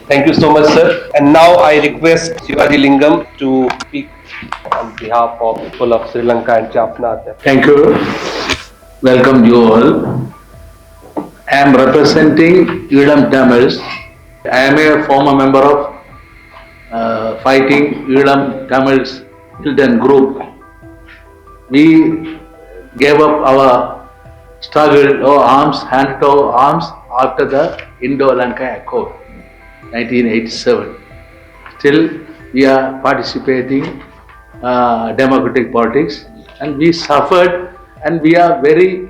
Thank you so much, sir. And now I request Shivaji Lingam to speak on behalf of people of Sri Lanka and Jaffna. Thank you. Welcome you all. I am representing Elam Tamils. I am a former member of fighting Elam Tamils Hilton group. We gave up our struggle or arms, handed over arms after the Indo-Lanka Accord, 1987. Still, we are participating democratic politics, and we suffered, and we are very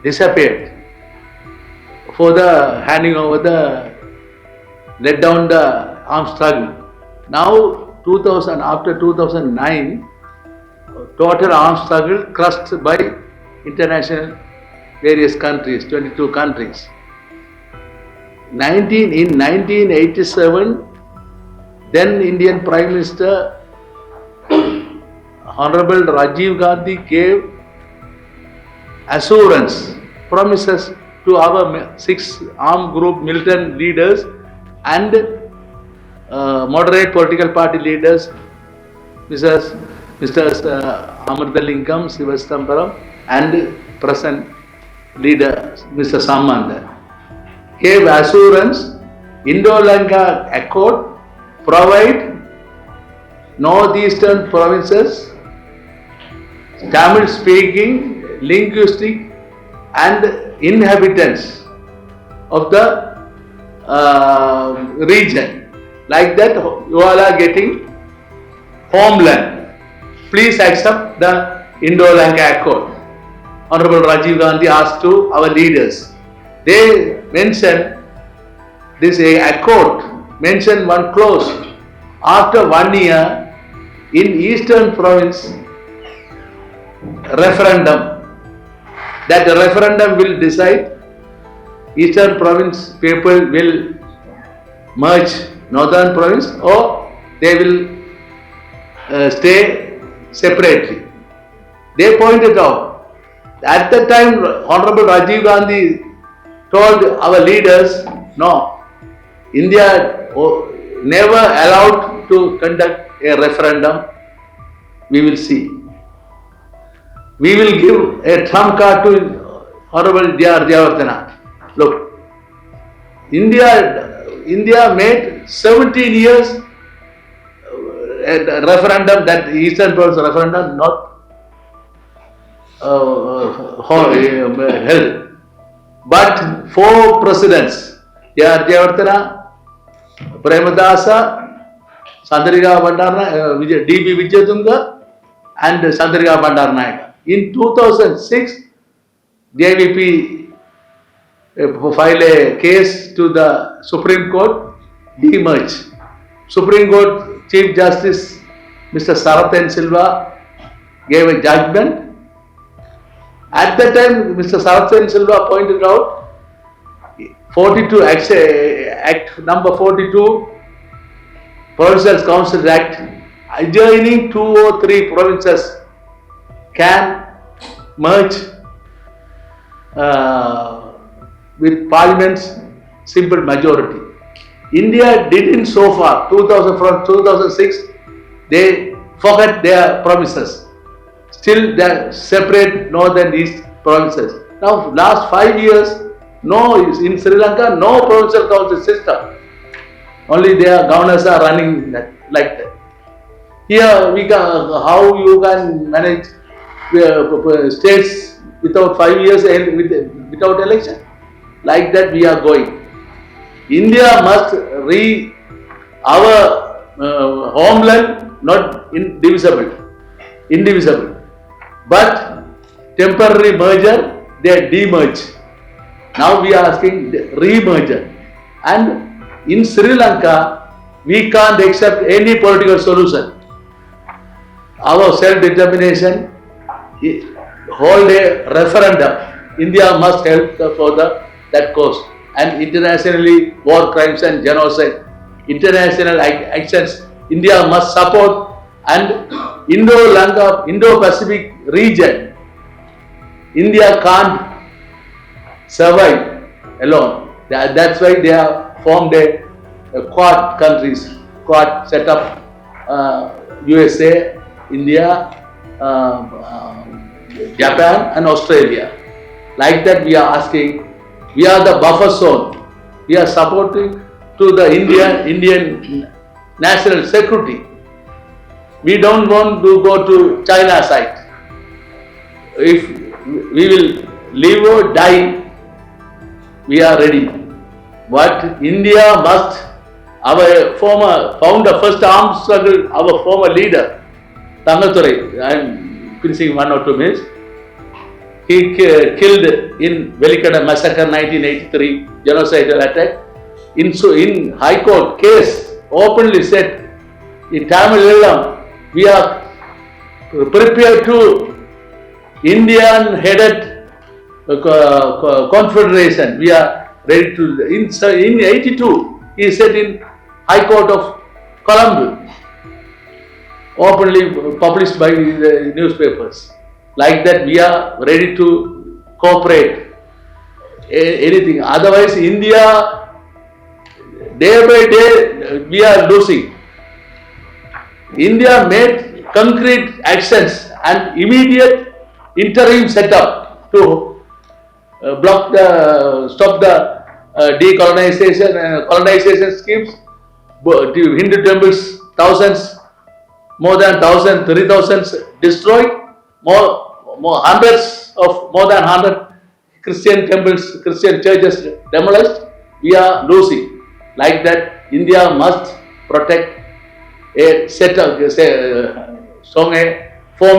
disappeared for the handing over the let down the armed struggle. Now 2000, after 2009, total armed struggle crushed by international various countries, 22 countries. In 1987, then Indian Prime Minister Honorable Rajiv Gandhi gave assurance, promises to our 6 armed group militant leaders and moderate political party leaders, Mr. Amarthalingam, Sivastambaram, and present leader Mr. Samanda, gave assurance Indo-Lanka Accord provide northeastern provinces Tamil speaking, linguistic and inhabitants of the region. Like that, you all are getting homeland. Please accept the Indo-Lanka Accord. Honorable Rajiv Gandhi asked to our leaders. They mentioned this accord, mentioned one clause. After 1 year, in Eastern Province, referendum. That referendum will decide Eastern Province people will merge Northern Province or they will stay separately. They pointed out. At that time, Honorable Rajiv Gandhi told our leaders, no, India never allowed to conduct a referendum. We will see. We will give a trump card to Honorable Dr. Jawaharlal. Look, India made 17 years a referendum, that Eastern Province referendum not held. But 4 presidents, Dr. Jawaharlal, Premadasa, Sandrika Bandaranaike, D.B. Vijayatunga, and Sandrika Bandaranaike. In 2006, DIVP filed a case to the Supreme Court, demerge. Supreme Court Chief Justice Mr. Sarath N. Silva gave a judgment. At that time, Mr. Sarath N. Silva pointed out 42 Act number 42, Provincial Council Act, adjoining 2 or 3 provinces can merge with Parliament's simple majority. India didn't so far. From 2006, they forgot their promises. Still, they are separate North and East provinces. Now, last 5 years, no, in Sri Lanka, no provincial council system. Only their governors are running like that. Here, how you can manage states without 5 years without election? Like that we are going. India must our homeland not indivisible, but temporary merger, they demerge. Now we are asking re-merger. And in Sri Lanka, we can't accept any political solution. Our self-determination, hold a referendum. India must help for that cause. And internationally, war crimes and genocide, international actions, India must support. And Indo-Lanka, Indo-Pacific region, India can't survive alone. That's why they have formed a Quad countries, Quad set up, USA, India, Japan and Australia. Like that we are asking, we are the buffer zone. We are supporting to the Indian national security. We don't want to go to China side. If we will live or die, we are ready. But India must, our former founder, first armed struggle, our former leader, Thangathurai, I am finishing 1 or 2 minutes. He killed in Velikada massacre 1983, genocidal attack. In High Court case, openly said, in Tamil Eelam, we are prepared to Indian headed confederation. We are ready to. In 82, he said in High Court of Colombo, openly published by the newspapers. Like that, we are ready to cooperate. Anything. Otherwise, India, day by day, we are losing. India made concrete actions and immediate interim setup to stop the decolonization, colonization schemes. Hindu temples, more than 3,000 destroyed. More than 100 Christian temples, Christian churches demolished. We are losing. Like that, India must protect a setup, form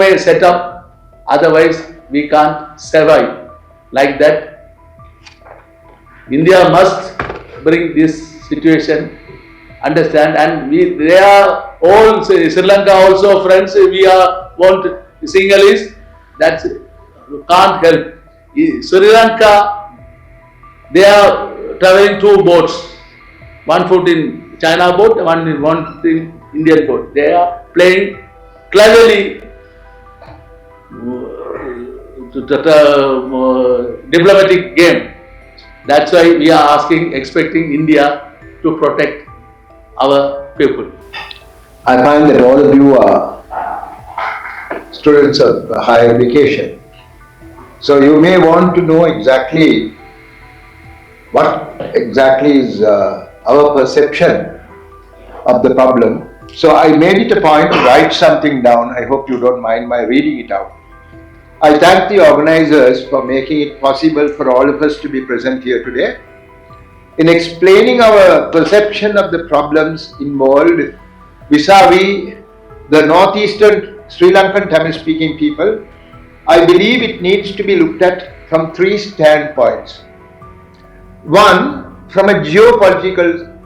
a setup. Otherwise, we can't survive. Like that, India must bring this situation, understand, and they are all Sri Lanka also friends. We are want Sinhalese. That can't help. Sri Lanka, they are traveling 2 boats, 1 foot in China boat, one in Indian boat. They are playing cleverly diplomatic game. That's why we are expecting India to protect our people. I find that all of you are students of higher education. So you may want to know exactly what exactly is our perception of the problem. So I made it a point to write something down. I hope you don't mind my reading it out. I thank the organizers for making it possible for all of us to be present here today. In explaining our perception of the problems involved vis-a-vis the northeastern Sri Lankan Tamil speaking people, I believe it needs to be looked at from 3 standpoints. One, from a geopolitical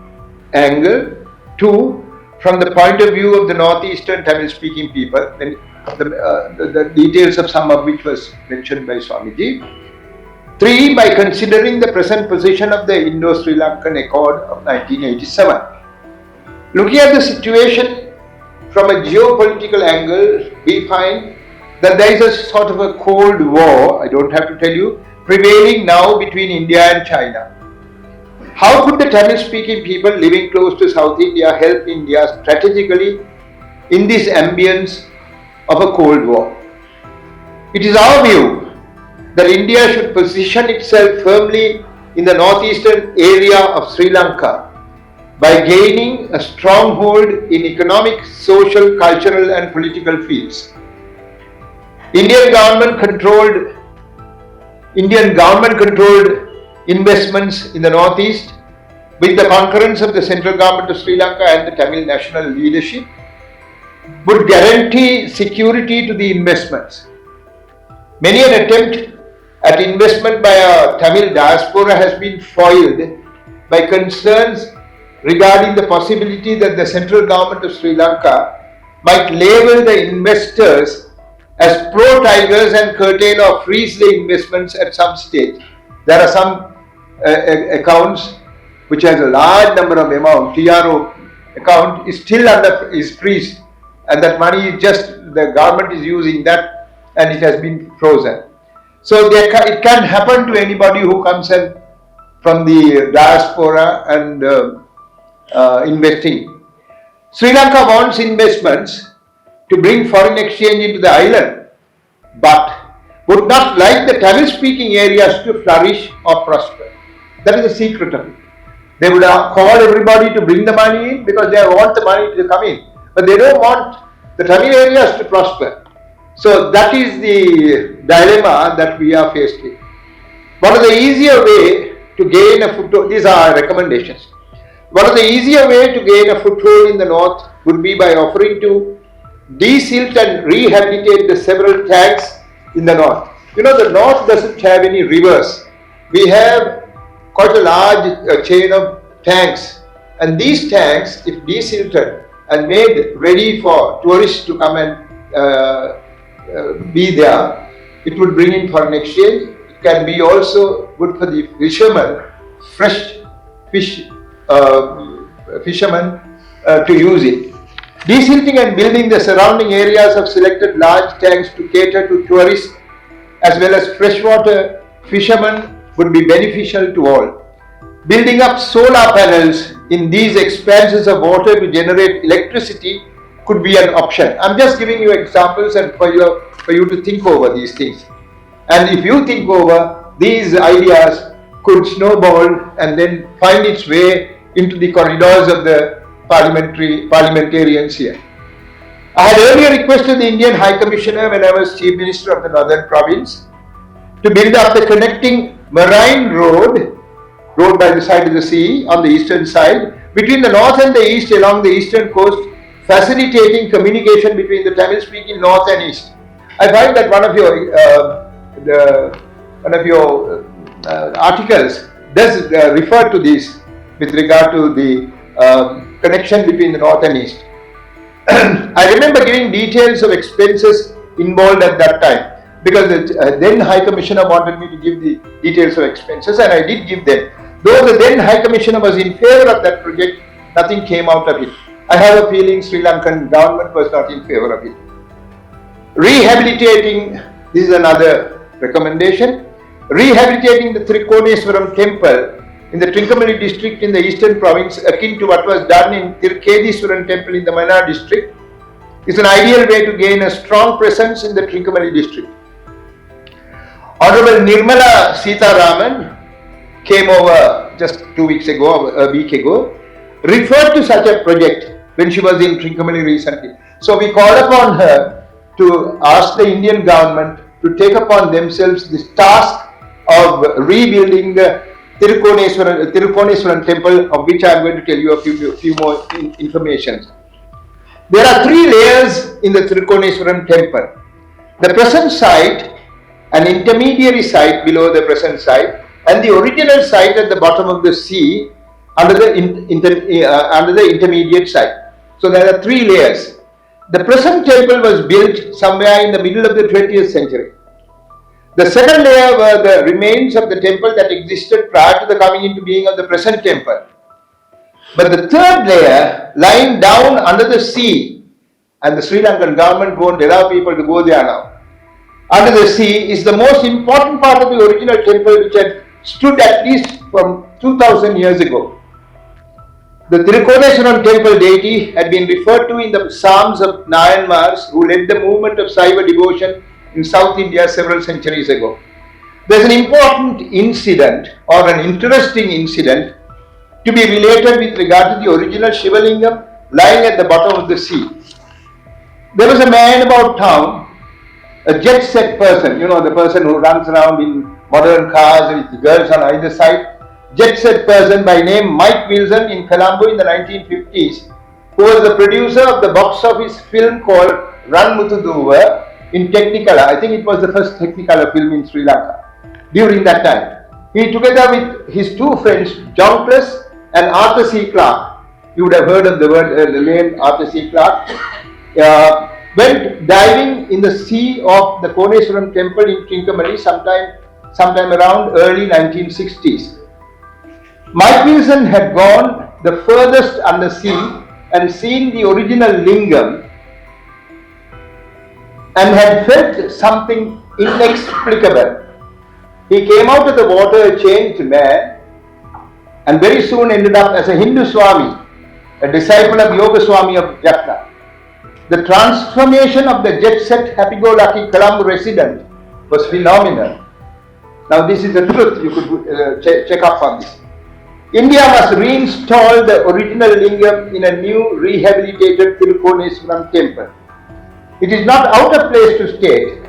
angle. 2, from the point of view of the northeastern Tamil speaking people, and the details of some of which was mentioned by Swamiji. 3, by considering the present position of the Indo-Sri Lankan Accord of 1987. Looking at the situation from a geopolitical angle, we find that there is a sort of a cold war, I don't have to tell you, prevailing now between India and China. How could the Tamil speaking people living close to South India help India strategically in this ambience of a cold war? It is our view that India should position itself firmly in the northeastern area of Sri Lanka by gaining a stronghold in economic, social, cultural and political fields. Indian government controlled investments in the northeast with the concurrence of the central government of Sri Lanka and the Tamil national leadership would guarantee security to the investments. Many an attempt at investment by a Tamil diaspora has been foiled by concerns regarding the possibility that the central government of Sri Lanka might label the investors as pro-tigers and curtail or freeze the investments at some stage. There are some accounts which has a large number of amount, TRO account is freezed, and that money is just, the government is using that and it has been frozen. So it can happen to anybody who comes and from the diaspora and investing. Sri Lanka wants investments to bring foreign exchange into the island, but would not like the Tamil speaking areas to flourish or prosper. That is the secret of it. They would call everybody to bring the money in because they want the money to come in, but they don't want the Tamil areas to prosper. So that is the dilemma that we are faced with. One of the easier way to gain a foothold, these are our recommendations. One of the easier way to gain a foothold in the north would be by offering to desilt and rehabilitate the several tanks in the north. You know, the north doesn't have any rivers. We have quite a large chain of tanks, and these tanks, if desilted and made ready for tourists to come and be there, it would bring in foreign exchange. It can be also good for the fishermen, fresh fish fishermen to use it. Desilting and building the surrounding areas of selected large tanks to cater to tourists as well as freshwater fishermen would be beneficial to all. Building up solar panels in these expanses of water to generate electricity could be an option. I'm just giving you examples and for you to think over these things. And if you think over, these ideas could snowball and then find its way into the corridors of the parliamentarians here. I had earlier requested the Indian High Commissioner when I was Chief Minister of the Northern Province to build up the connecting marine road by the side of the sea on the eastern side between the north and the east along the eastern coast, facilitating communication between the Tamil speaking north and east. I find that one of your articles does refer to this with regard to the connection between the north and east. I remember giving details of expenses involved at that time because the then High Commissioner wanted me to give the details of expenses, and I did give them. Though the then High Commissioner was in favor of that project, nothing came out of it. I have a feeling Sri Lankan government was not in favor of it. Rehabilitating, this is another recommendation, rehabilitating the Trikoneswaram temple in the Trincomalee district in the eastern province, akin to what was done in Tirkediswaran temple in the Mana district, is an ideal way to gain a strong presence in the Trincomalee district. Honorable Nirmala Sitharaman came over just 2 weeks ago, a week ago, referred to such a project when she was in Trincomalee recently. So we called upon her to ask the Indian government to take upon themselves this task of rebuilding the Tirukoneswaran temple, of which I am going to tell you a few more information. There are 3 layers in the Tirukoneswaram temple. The present site, an intermediary site below the present site, and the original site at the bottom of the sea under the intermediate site. So there are 3 layers. The present temple was built somewhere in the middle of the 20th century. The second layer were the remains of the temple that existed prior to the coming into being of the present temple. But the third layer, lying down under the sea, and the Sri Lankan government won't allow people to go there now, under the sea is the most important part of the original temple, which had stood at least from 2000 years ago. The Tirukoneswaram temple deity had been referred to in the Psalms of Nayanmars, who led the movement of Saiva devotion in South India several centuries ago. There is an important incident or an interesting incident to be related with regard to the original Shivalingam lying at the bottom of the sea. There was a man about town, a jet set person, you know, the person who runs around in modern cars with girls on either side, jet set person by name Mike Wilson in Colombo in the 1950s, who was the producer of the box office film called Run Muthuduva in Technicolor. I think it was the first Technicolor film in Sri Lanka during that time. He, together with his 2 friends, John Plus and Arthur C. Clarke, you would have heard of the name Arthur C. Clarke, went diving in the sea of the Koneswaram temple in Trincomalee sometime around early 1960s. Mike Wilson had gone the furthest under sea and seen the original lingam and had felt something inexplicable. He came out of the water a changed man and very soon ended up as a Hindu Swami, a disciple of Yoga Swami of Jaffna. The transformation of the jet-set, happy-go-lucky Colombo resident was phenomenal. Now this is the truth, you could check up on this. India must reinstall the original lingam in a new rehabilitated Tirukoneswaram temple. It is not out of place to state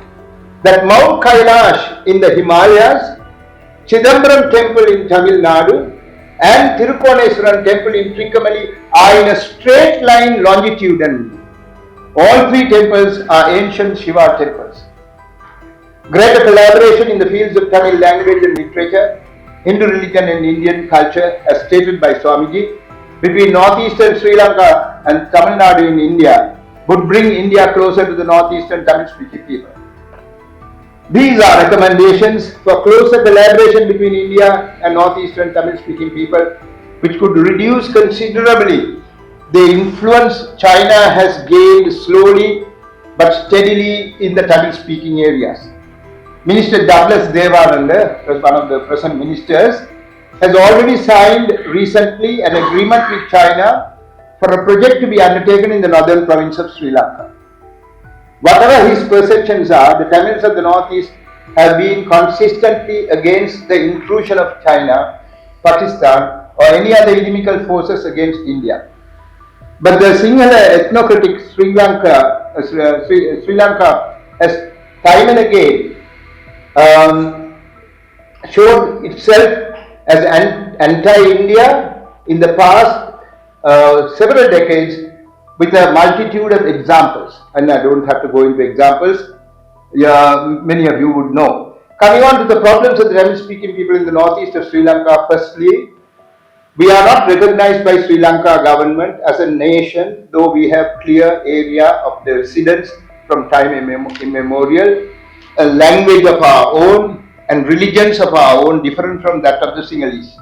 that Mount Kailash in the Himalayas, Chidambaram temple in Tamil Nadu and Tirukoneswaram temple in Trincomalee are in a straight line longitudinally. All three temples are ancient Shiva temples. Greater collaboration in the fields of Tamil language and literature, Hindu religion and Indian culture, as stated by Swamiji, between northeastern Sri Lanka and Tamil Nadu in India would bring India closer to the northeastern Tamil-speaking people. These are recommendations for closer collaboration between India and northeastern Tamil-speaking people, which could reduce considerably the influence China has gained slowly but steadily in the Tamil-speaking areas. Minister Douglas Devananda, who is one of the present ministers, has already signed recently an agreement with China for a project to be undertaken in the northern province of Sri Lanka. Whatever his perceptions are, the Tamils of the northeast have been consistently against the intrusion of China, Pakistan or any other inimical forces against India. But the Sinhala ethnocritic Sri Lanka has time and again showed itself as anti-India in the past several decades with a multitude of examples, and I don't have to go into examples, many of you would know. Coming on to the problems of the Tamil-speaking people in the northeast of Sri Lanka, firstly, we are not recognized by Sri Lanka government as a nation, though we have clear area of the residence from time immemorial, a language of our own and religions of our own different from that of the Sinhalese.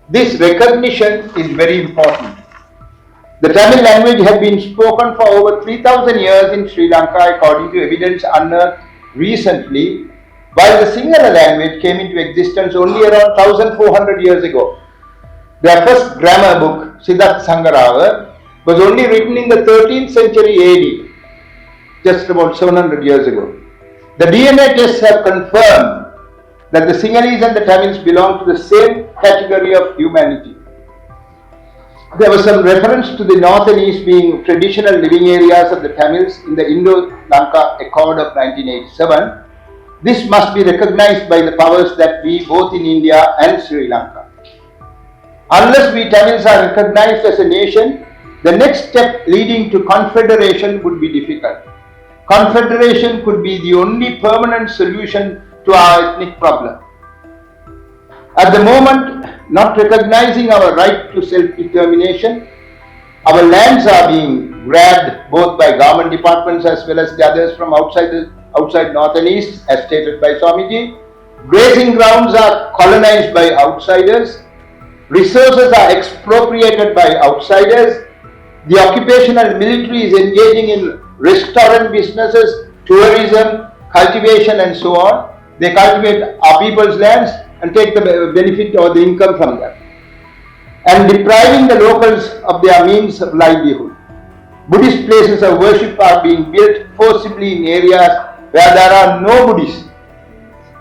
This recognition is very important. The Tamil language had been spoken for over 3,000 years in Sri Lanka according to evidence unearthed recently, while the Sinhala language came into existence only around 1,400 years ago. Their first grammar book, Siddharth Sangarava, was only written in the 13th century AD, just about 700 years ago. The DNA tests have confirmed that the Sinhalese and the Tamils belong to the same category of humanity. There was some reference to the north and east being traditional living areas of the Tamils in the Indo-Lanka Accord of 1987. This must be recognized by the powers that be both in India and Sri Lanka. Unless we Tamils are recognized as a nation, the next step leading to confederation would be difficult. Confederation could be the only permanent solution to our ethnic problem. At the moment, not recognizing our right to self-determination, our lands are being grabbed both by government departments as well as the others from outside north and east, as stated by Swamiji. Grazing grounds are colonized by outsiders. Resources are expropriated by outsiders. The occupational military is engaging in restaurant businesses, tourism, cultivation and so on. They cultivate our people's lands and take the benefit or the income from them, and depriving the locals of their means of livelihood. Buddhist places of worship are being built forcibly in areas where there are no Buddhists.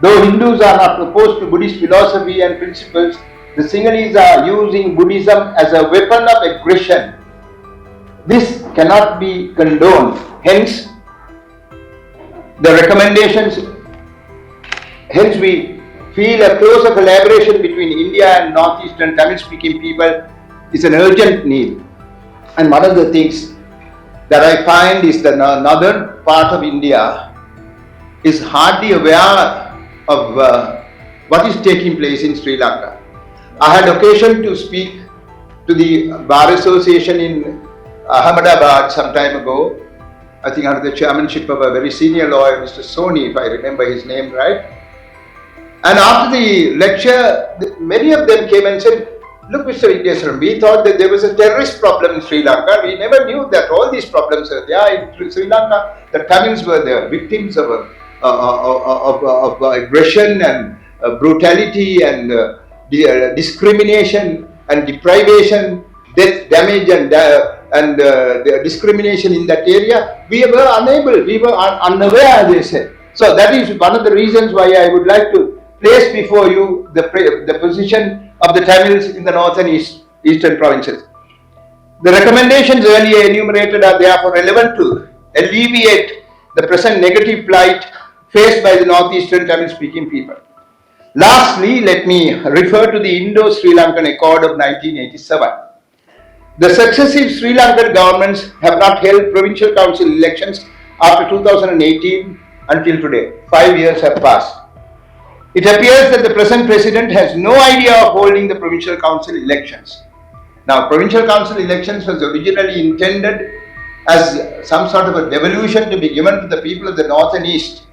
Though Hindus are not opposed to Buddhist philosophy and principles, the Sinhalese are using Buddhism as a weapon of aggression. This cannot be condoned. Hence, the recommendations, hence we feel a closer collaboration between India and northeastern Tamil-speaking people is an urgent need. And one of the things that I find is the northern part of India is hardly aware of what is taking place in Sri Lanka. I had occasion to speak to the Bar Association in Ahmedabad some time ago, I think under the chairmanship of a very senior lawyer, Mr. Soni, if I remember his name right. And after the lecture, many of them came and said, look, Mr. Idyaswaran, we thought that there was a terrorist problem in Sri Lanka. We never knew that all these problems are there. In Sri Lanka, the Tamils were the victims of aggression and brutality and discrimination and deprivation, death, damage and the discrimination in that area, we were unable, we were unaware, they said. So that is one of the reasons why I would like to place before you the position of the Tamils in the northern eastern provinces. The recommendations earlier enumerated are therefore relevant to alleviate the present negative plight faced by the northeastern Tamil speaking people. Lastly, let me refer to the Indo-Sri Lankan Accord of 1987. The successive Sri Lankan governments have not held provincial council elections after 2018 until today. 5 years have passed. It appears that the present president has no idea of holding the provincial council elections. Now, provincial council elections was originally intended as some sort of a devolution to be given to the people of the north and east.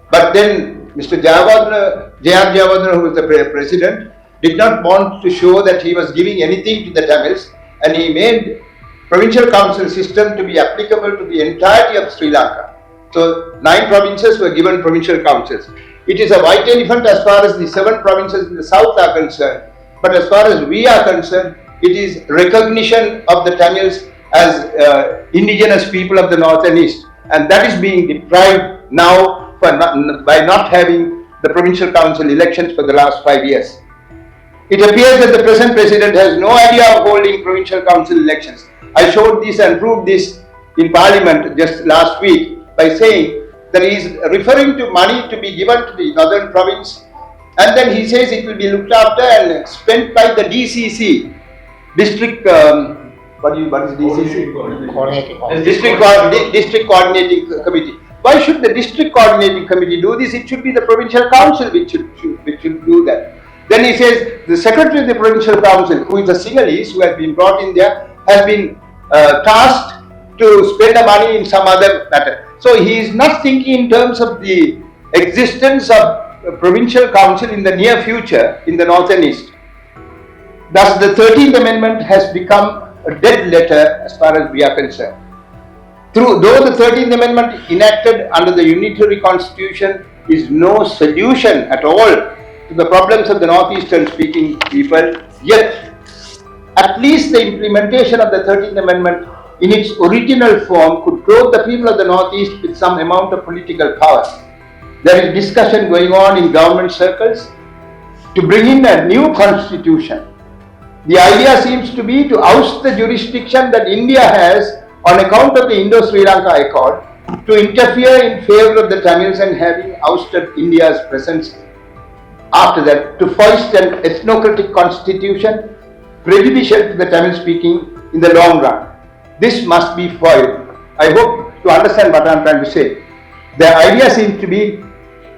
But then Mr. Jawaharlal, who was the president, did not want to show that he was giving anything to the Tamils, and he made provincial council system to be applicable to the entirety of Sri Lanka. So 9 provinces were given provincial councils. It is a white elephant as far as the 7 provinces in the south are concerned, but as far as we are concerned, it is recognition of the Tamils as indigenous people of the north and east, and that is being deprived now by not having the provincial council elections for the last 5 years. It appears that the present president has no idea of holding provincial council elections. I showed this and proved this in parliament just last week by saying that he is referring to money to be given to the northern province, and then he says it will be looked after and spent by the DCC, district. What is DCC? District Coordinating Committee. Why should the District Coordinating Committee do this? It should be the Provincial Council which should do that. Then he says the Secretary of the Provincial Council, who is a Sinhalese, who has been brought in there, has been tasked to spend the money in some other matter. So he is not thinking in terms of the existence of a Provincial Council in the near future in the north and east. Thus, the 13th Amendment has become a dead letter as far as we are concerned. Though the 13th Amendment enacted under the unitary constitution is no solution at all to the problems of the northeastern speaking people, yet at least the implementation of the 13th Amendment in its original form could clothe the people of the northeast with some amount of political power. There is discussion going on in government circles to bring in a new constitution. The idea seems to be to oust the jurisdiction that India has on account of the Indo-Sri Lanka Accord, to interfere in favor of the Tamils, and having ousted India's presence after that, to foist an ethnocratic constitution prejudicial to the Tamil speaking in the long run. This must be foiled. I hope to understand what I am trying to say. The idea seems to be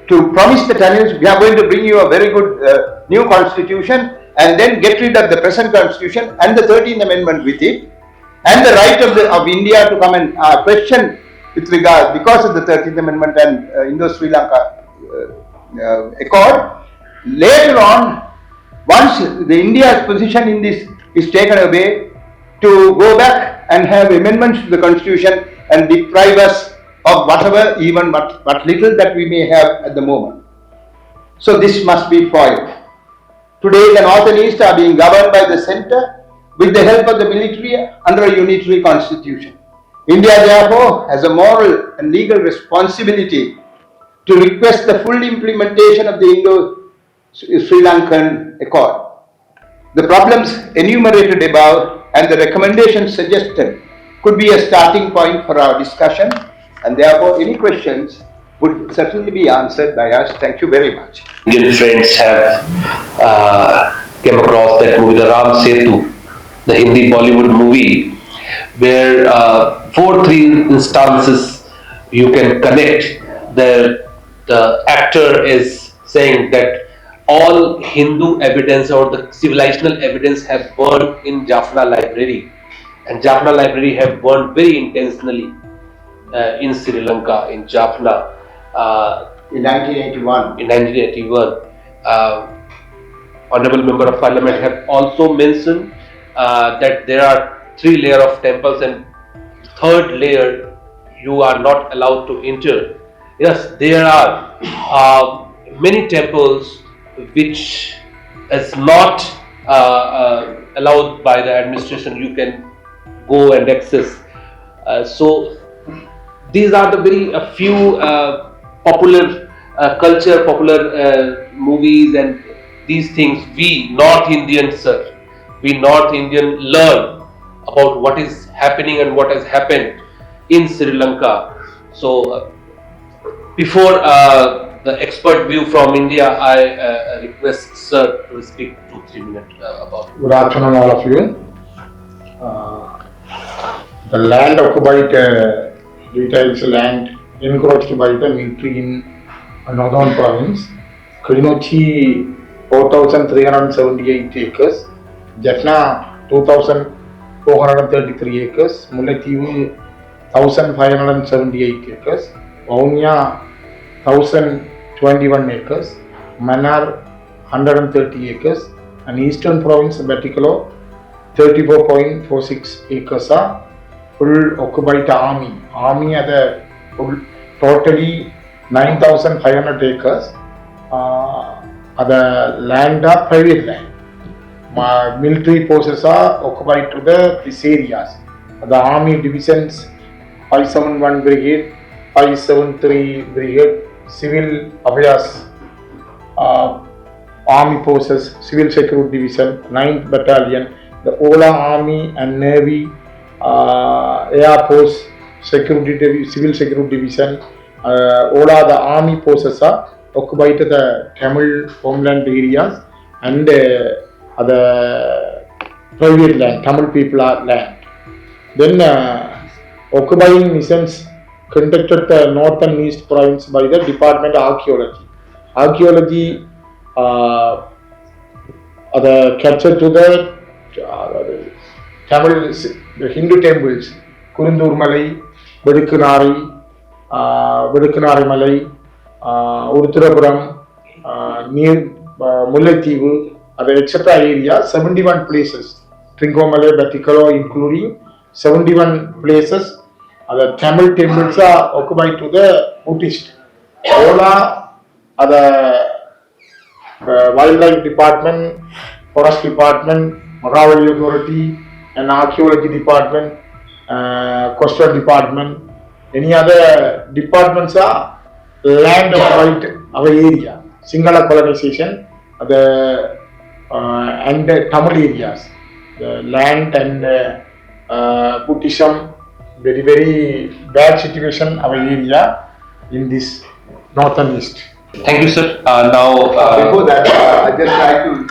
to promise the Tamils, we are going to bring you a very good new constitution, and then get rid of the present constitution and the 13th Amendment with it, and the right of India to come and question with regard, because of the 13th Amendment and Indo-Sri Lanka Accord. Later on, once the India's position in this is taken away, to go back and have amendments to the constitution and deprive us of whatever, even what little that we may have at the moment. So this must be foiled. Today the north and east are being governed by the centre with the help of the military under a unitary constitution. India therefore has a moral and legal responsibility to request the full implementation of the Indo-Sri Lankan Accord. The problems enumerated above and the recommendations suggested could be a starting point for our discussion, and therefore any questions would certainly be answered by us. Thank you very much. Indian friends have came across that movie, the Ram Setu, the Hindi Bollywood movie, where 4-3 instances you can connect. The actor is saying that all Hindu evidence or the civilizational evidence have burned in Jaffna Library, and Jaffna Library have burned very intentionally in Sri Lanka, in Jaffna. In 1981. In 1981, Honorable Member of Parliament have also mentioned that there are 3 layers of temples, and 3rd layer you are not allowed to enter. Yes, there are many temples which is not allowed by the administration, you can go and access. So these are the very few popular culture, popular movies, and these things we North Indians, sir, we North Indian learn about what is happening and what has happened in Sri Lanka. So before the expert view from India, I request sir to speak 2-3 minutes about it. Good afternoon, all of you. The land occupied details land encroached by the military in northern province. Kilinochi 4,378 acres, Jaffna 2,433 acres, Mullaitivu 1,578 acres, Vaunia 1,021 acres, Mannar 130 acres, and eastern province Batikalo 34.46 acres are full occupied army. Army at the full totally 9,500 acres. The land are private land. Military forces are occupied to these areas. The army divisions 571 brigade, 573 brigade, civil affairs, army forces, civil security division, 9th battalion, the Ola army and navy, air force, security civil security division, Ola the army forces are occupied the Tamil homeland areas and the private land, Tamil people are land. Then occupying missions conducted the north and east province by the Department of Archaeology. Archaeology the capture to the Tamil, the Hindu temples, Kurundur Malai, Vedukanari Malai, Uruthurapuram, near Mullaitivu, etc. area, 71 places. Trincomalee, Batikalo, including 71 places. The Tamil temples are occupied to the Buddhist. Ola, the wildlife department, forest department, Maravali authority, and archaeology department, coastal department. Any other departments are land occupied our area. Sinhala colonization, the and Tamil areas, the land and Buddhism, very very bad situation our area in this north and east. Thank you, sir. Before that, I just like to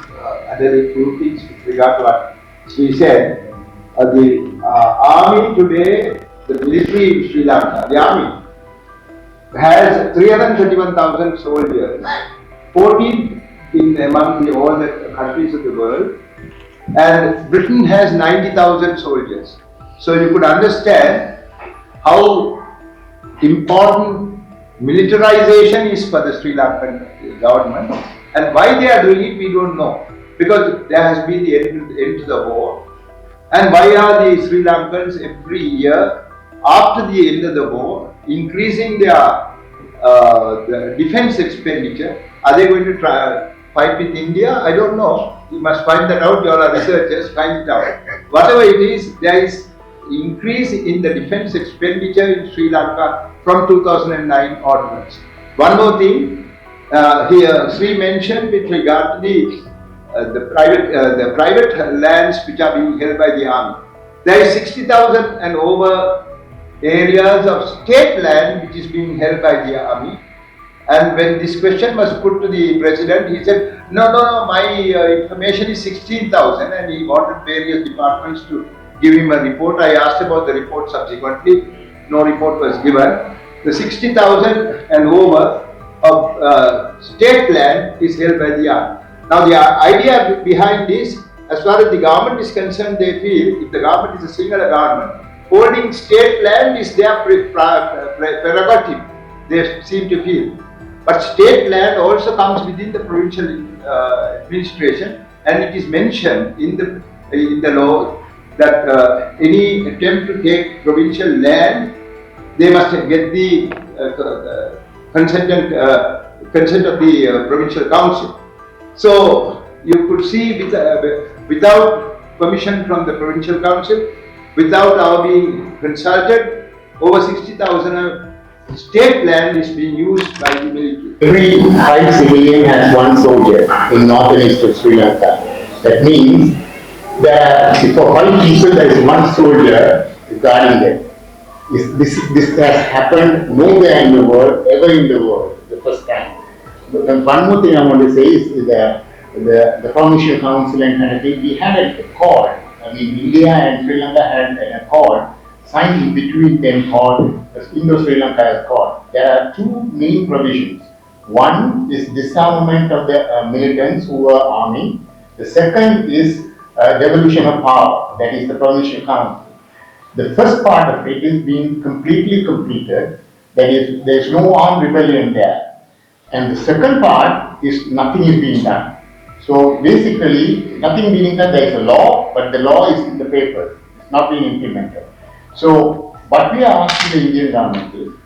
add a few things with regard to what she said. The army today, the military in Sri Lanka, the army has 331,000 soldiers, 14 in among all the countries of the world, and Britain has 90,000 soldiers. So you could understand how important militarization is for the Sri Lankan government, and why they are doing it we don't know, because there has been the end to the war. And why are the Sri Lankans every year after the end of the war increasing their the defense expenditure? Are they going to try fight with India? I don't know. You must find that out. You all are researchers, find it out. Whatever it is, there is increase in the defense expenditure in Sri Lanka from 2009 onwards. One more thing, here Sri mentioned with regard to the private lands which are being held by the army. There is 60,000 and over areas of state land which is being held by the army. And when this question was put to the president, he said, no, my information is 16,000, and he wanted various departments to give him a report. I asked about the report subsequently. No report was given. The 60,000 and over of state land is held by the army. Now the idea behind this, as far as the government is concerned, they feel if the government is a singular government, holding state land is their prerogative, they seem to feel. But state land also comes within the provincial administration, and it is mentioned in the law that any attempt to take provincial land, they must get the consent of the provincial council. So you could see without permission from the provincial council, without our being consulted, over 60,000 state land is being used by the military. Every 5 civilian has 1 soldier in northern east of Sri Lanka. That means that for 5 people there is 1 soldier guarding them. This has happened nowhere in the world, ever in the world, the first time. But one more thing I want to say is the Provincial Council and Canada, we had an accord. I mean, India and Sri Lanka had an accord signed in between them called the Indo-Sri Lanka Accord. There are 2 main provisions. One is disarmament of the militants who were arming. The second is devolution of power, that is the Provincial Council. The first part of it is being completely completed, that is, there is no armed rebellion there. And the second part is nothing is being done. So basically, nothing being done, there is a law, but the law is in the papers, it's not being implemented. So what we are asking the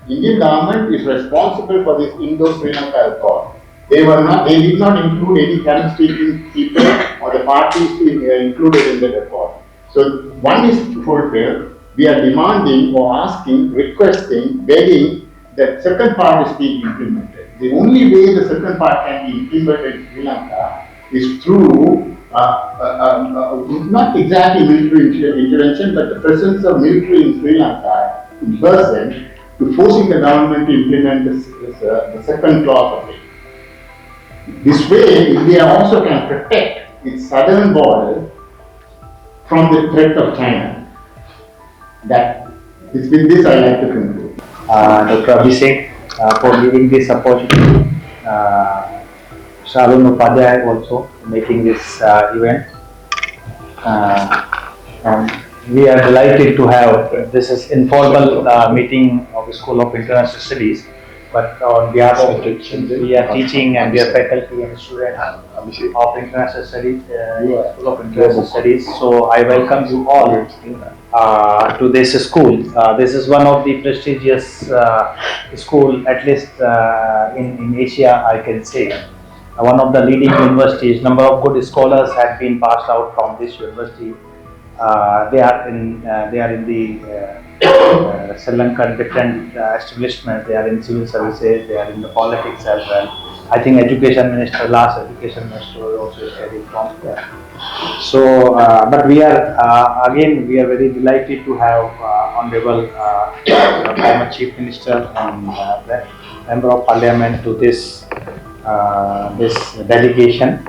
Indian government is responsible for this Indo-Sri Lanka Accord. They did not include any Tamil-speaking people or the parties included in that accord. So one is fulfilled. We are demanding or asking, requesting, begging that second part is being implemented. The only way the second part can be implemented in Sri Lanka is through not exactly military intervention, but the presence of military in Sri Lanka in person to forcing the government to implement the second clause of it. This way, India also can protect its southern border from the threat of China. That is with this I like to conclude. Dr. Abhishek for giving this opportunity. Sharun Upadhyay also making this event. And we are delighted to have this is informal meeting of the School of International Studies. But on behalf of we are teaching and we are faculty and students of International Studies, School of International Studies. So I welcome you all to this school. This is one of the prestigious school, at least in Asia, I can say. One of the leading universities. Number of good scholars have been passed out from this university. They are in the Sri Lankan different establishments. They are in civil services. They are in the politics as well. I think last education minister also studied from there. So, but we are again we are very delighted to have honorable former chief minister and member of parliament to this delegation.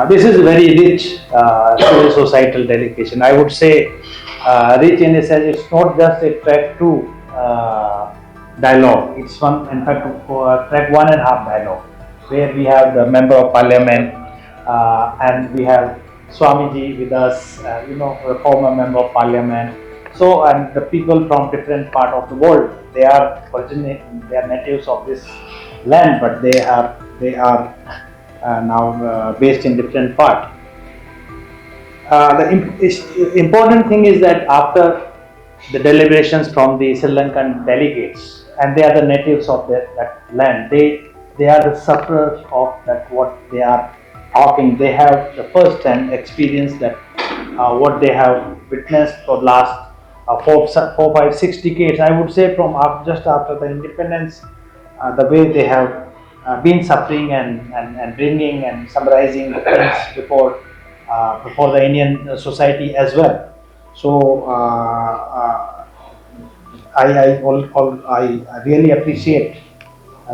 This is a very rich civil societal delegation. I would say rich in the sense it's not just a track 2 dialogue. It's in fact track 1.5 dialogue, where we have the member of parliament and we have Swamiji with us, a former member of parliament. So, and the people from different part of the world, they are natives of this land, but they are now based in different part. The important thing is that after the deliberations from the Sri Lankan delegates, and they are the natives of that land, they are the sufferers of that what they are talking. They have the first hand experience that what they have witnessed for last 4, 5, 6 decades. I would say from just after the independence, the way they have been suffering and bringing and summarizing the things before the Indian society as well. So I really appreciate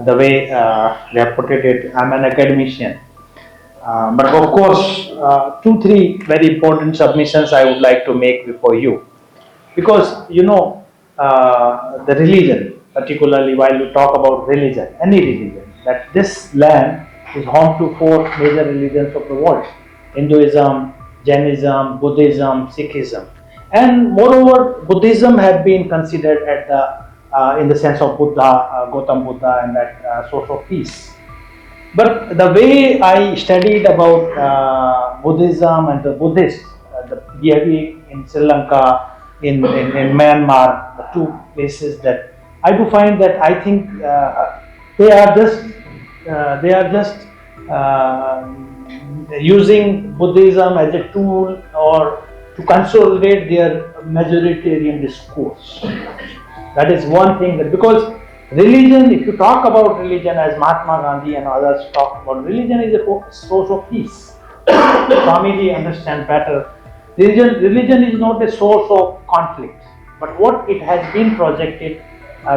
the way they have put it. I'm an academician, but of course 2, 3 very important submissions I would like to make before you, because the religion, particularly while you talk about religion, any religion, that this land is home to 4 major religions of the world: Hinduism, Jainism, Buddhism, Sikhism, and moreover, Buddhism had been considered at the in the sense of Buddha, Gautam Buddha, and that source of peace. But the way I studied about Buddhism and the Buddhists, the behavior in Sri Lanka, in Myanmar, the 2 places that I do find that I think they are just using Buddhism as a tool or to consolidate their majoritarian discourse. That is one thing, that because religion, if you talk about religion as Mahatma Gandhi and others talk about, religion is a source of peace. Swamiji understand better. Religion is not a source of conflict, but what it has been projected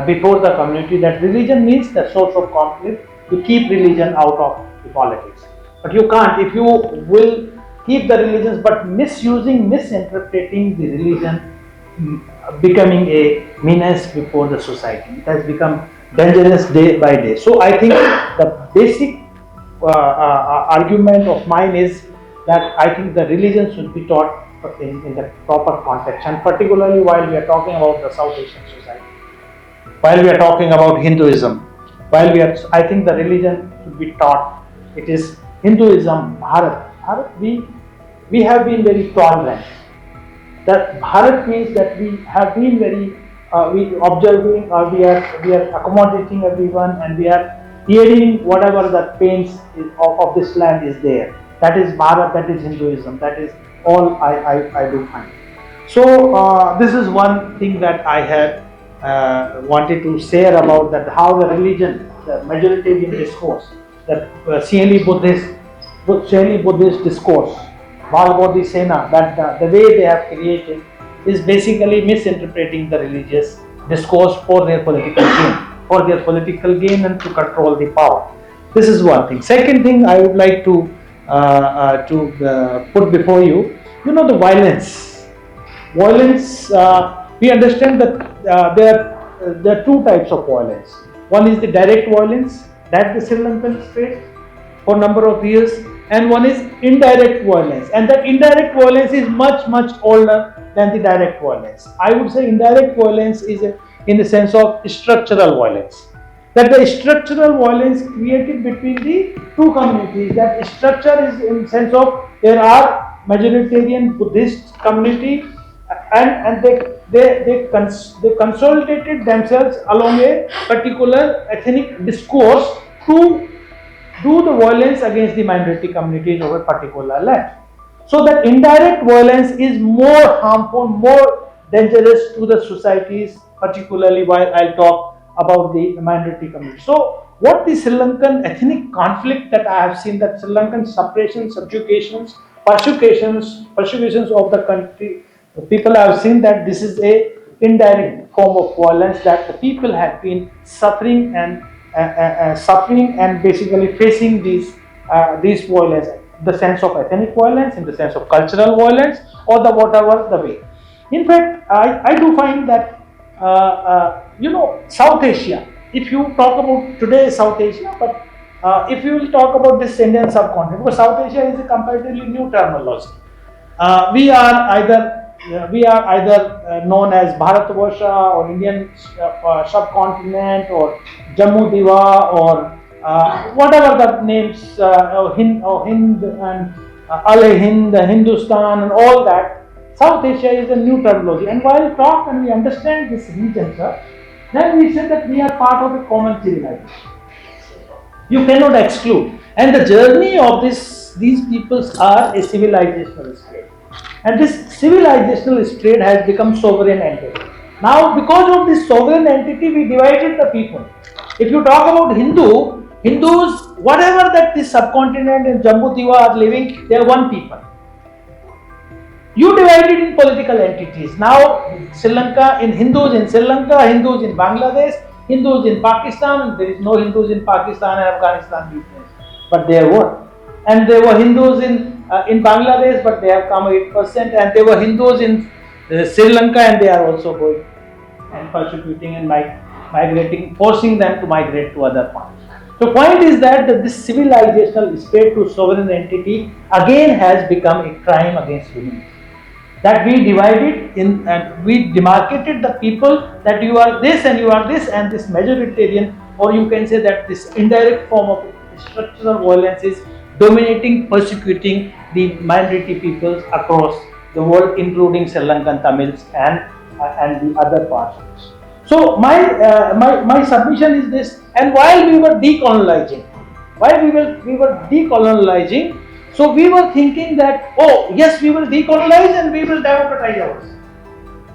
before the community, that religion means the source of conflict, to keep religion out of the politics. But you can't, if you will keep the religions, but misinterpreting the religion, becoming a menace before the society. It has become dangerous day by day. So I think the basic argument of mine is that I think the religion should be taught in the proper context, and particularly while we are talking about the South Asian society, while we are talking about Hinduism, I think the religion should be taught. It is Hinduism, Bharat, we have been very tolerant. That Bharat means that we have been very we observing, or we are accommodating everyone, and we are hearing whatever the pains of this land is there. That is Bharat, that is Hinduism, that is all I do find. So this is one thing that I had wanted to share about, that how the religion, the majoritarian discourse, that Sieni Buddhist discourse, Balbodhi Sena, that the way they have created is basically misinterpreting the religious discourse for their political gain, and to control the power. This is one thing. Second thing I would like to put before you, the violence. We understand that there are two types of violence. One is the direct violence that the Sri Lankan faced for a number of years, and one is indirect violence, and that indirect violence is much older than the direct violence. I would say indirect violence is in the sense of structural violence, that the structural violence created between the two communities. That structure is in the sense of there are majoritarian Buddhist community, and they consolidated themselves along a particular ethnic discourse to do the violence against the minority communities of a particular land. So that indirect violence is more harmful, more dangerous to the societies, particularly while I'll talk about the minority community. So what the Sri Lankan ethnic conflict that I have seen, that Sri Lankan suppression, subjugations, persecutions of the country, the people have seen that this is a indirect form of violence, that the people have been suffering and basically facing these violence, the sense of ethnic violence, in the sense of cultural violence, or the whatever the way. In fact, I do find that South Asia, if you talk about today South Asia, but if you will talk about this Indian subcontinent, because South Asia is a comparatively new terminology. We are either known as Bharatvarsha or Indian subcontinent, or Jammu Diva, or whatever the names, Hind and Al-Hind, Hindustan, and all that. South Asia is a new terminology, and while we talk and we understand this region, sir, then we say that we are part of a common civilization. You cannot exclude, and the journey of these peoples are a civilizational state. And this civilizational state has become sovereign entity. Now, because of this sovereign entity, we divided the people. If you talk about Hindus, whatever that this subcontinent and Jambu Diva are living, they are one people. You divided in political entities. Now, Sri Lanka, in Hindus in Sri Lanka, Hindus in Bangladesh, Hindus in Pakistan, and there is no Hindus in Pakistan and Afghanistan, but there were. And there were Hindus in Bangladesh, but they have come 8%, and there were Hindus in Sri Lanka, and they are also going and persecuting and migrating, forcing them to migrate to other parts. So point is that this civilizational state to sovereign entity again has become a crime against humanity. That we divided in and we demarcated the people, that you are this and you are this, and this majoritarian, or you can say that this indirect form of structural violence is dominating, persecuting the minority peoples across the world, including Sri Lankan Tamils and the other parts. So my submission is this. And while we were decolonizing, So we were thinking that, oh yes, we will decolonize and we will democratize ours.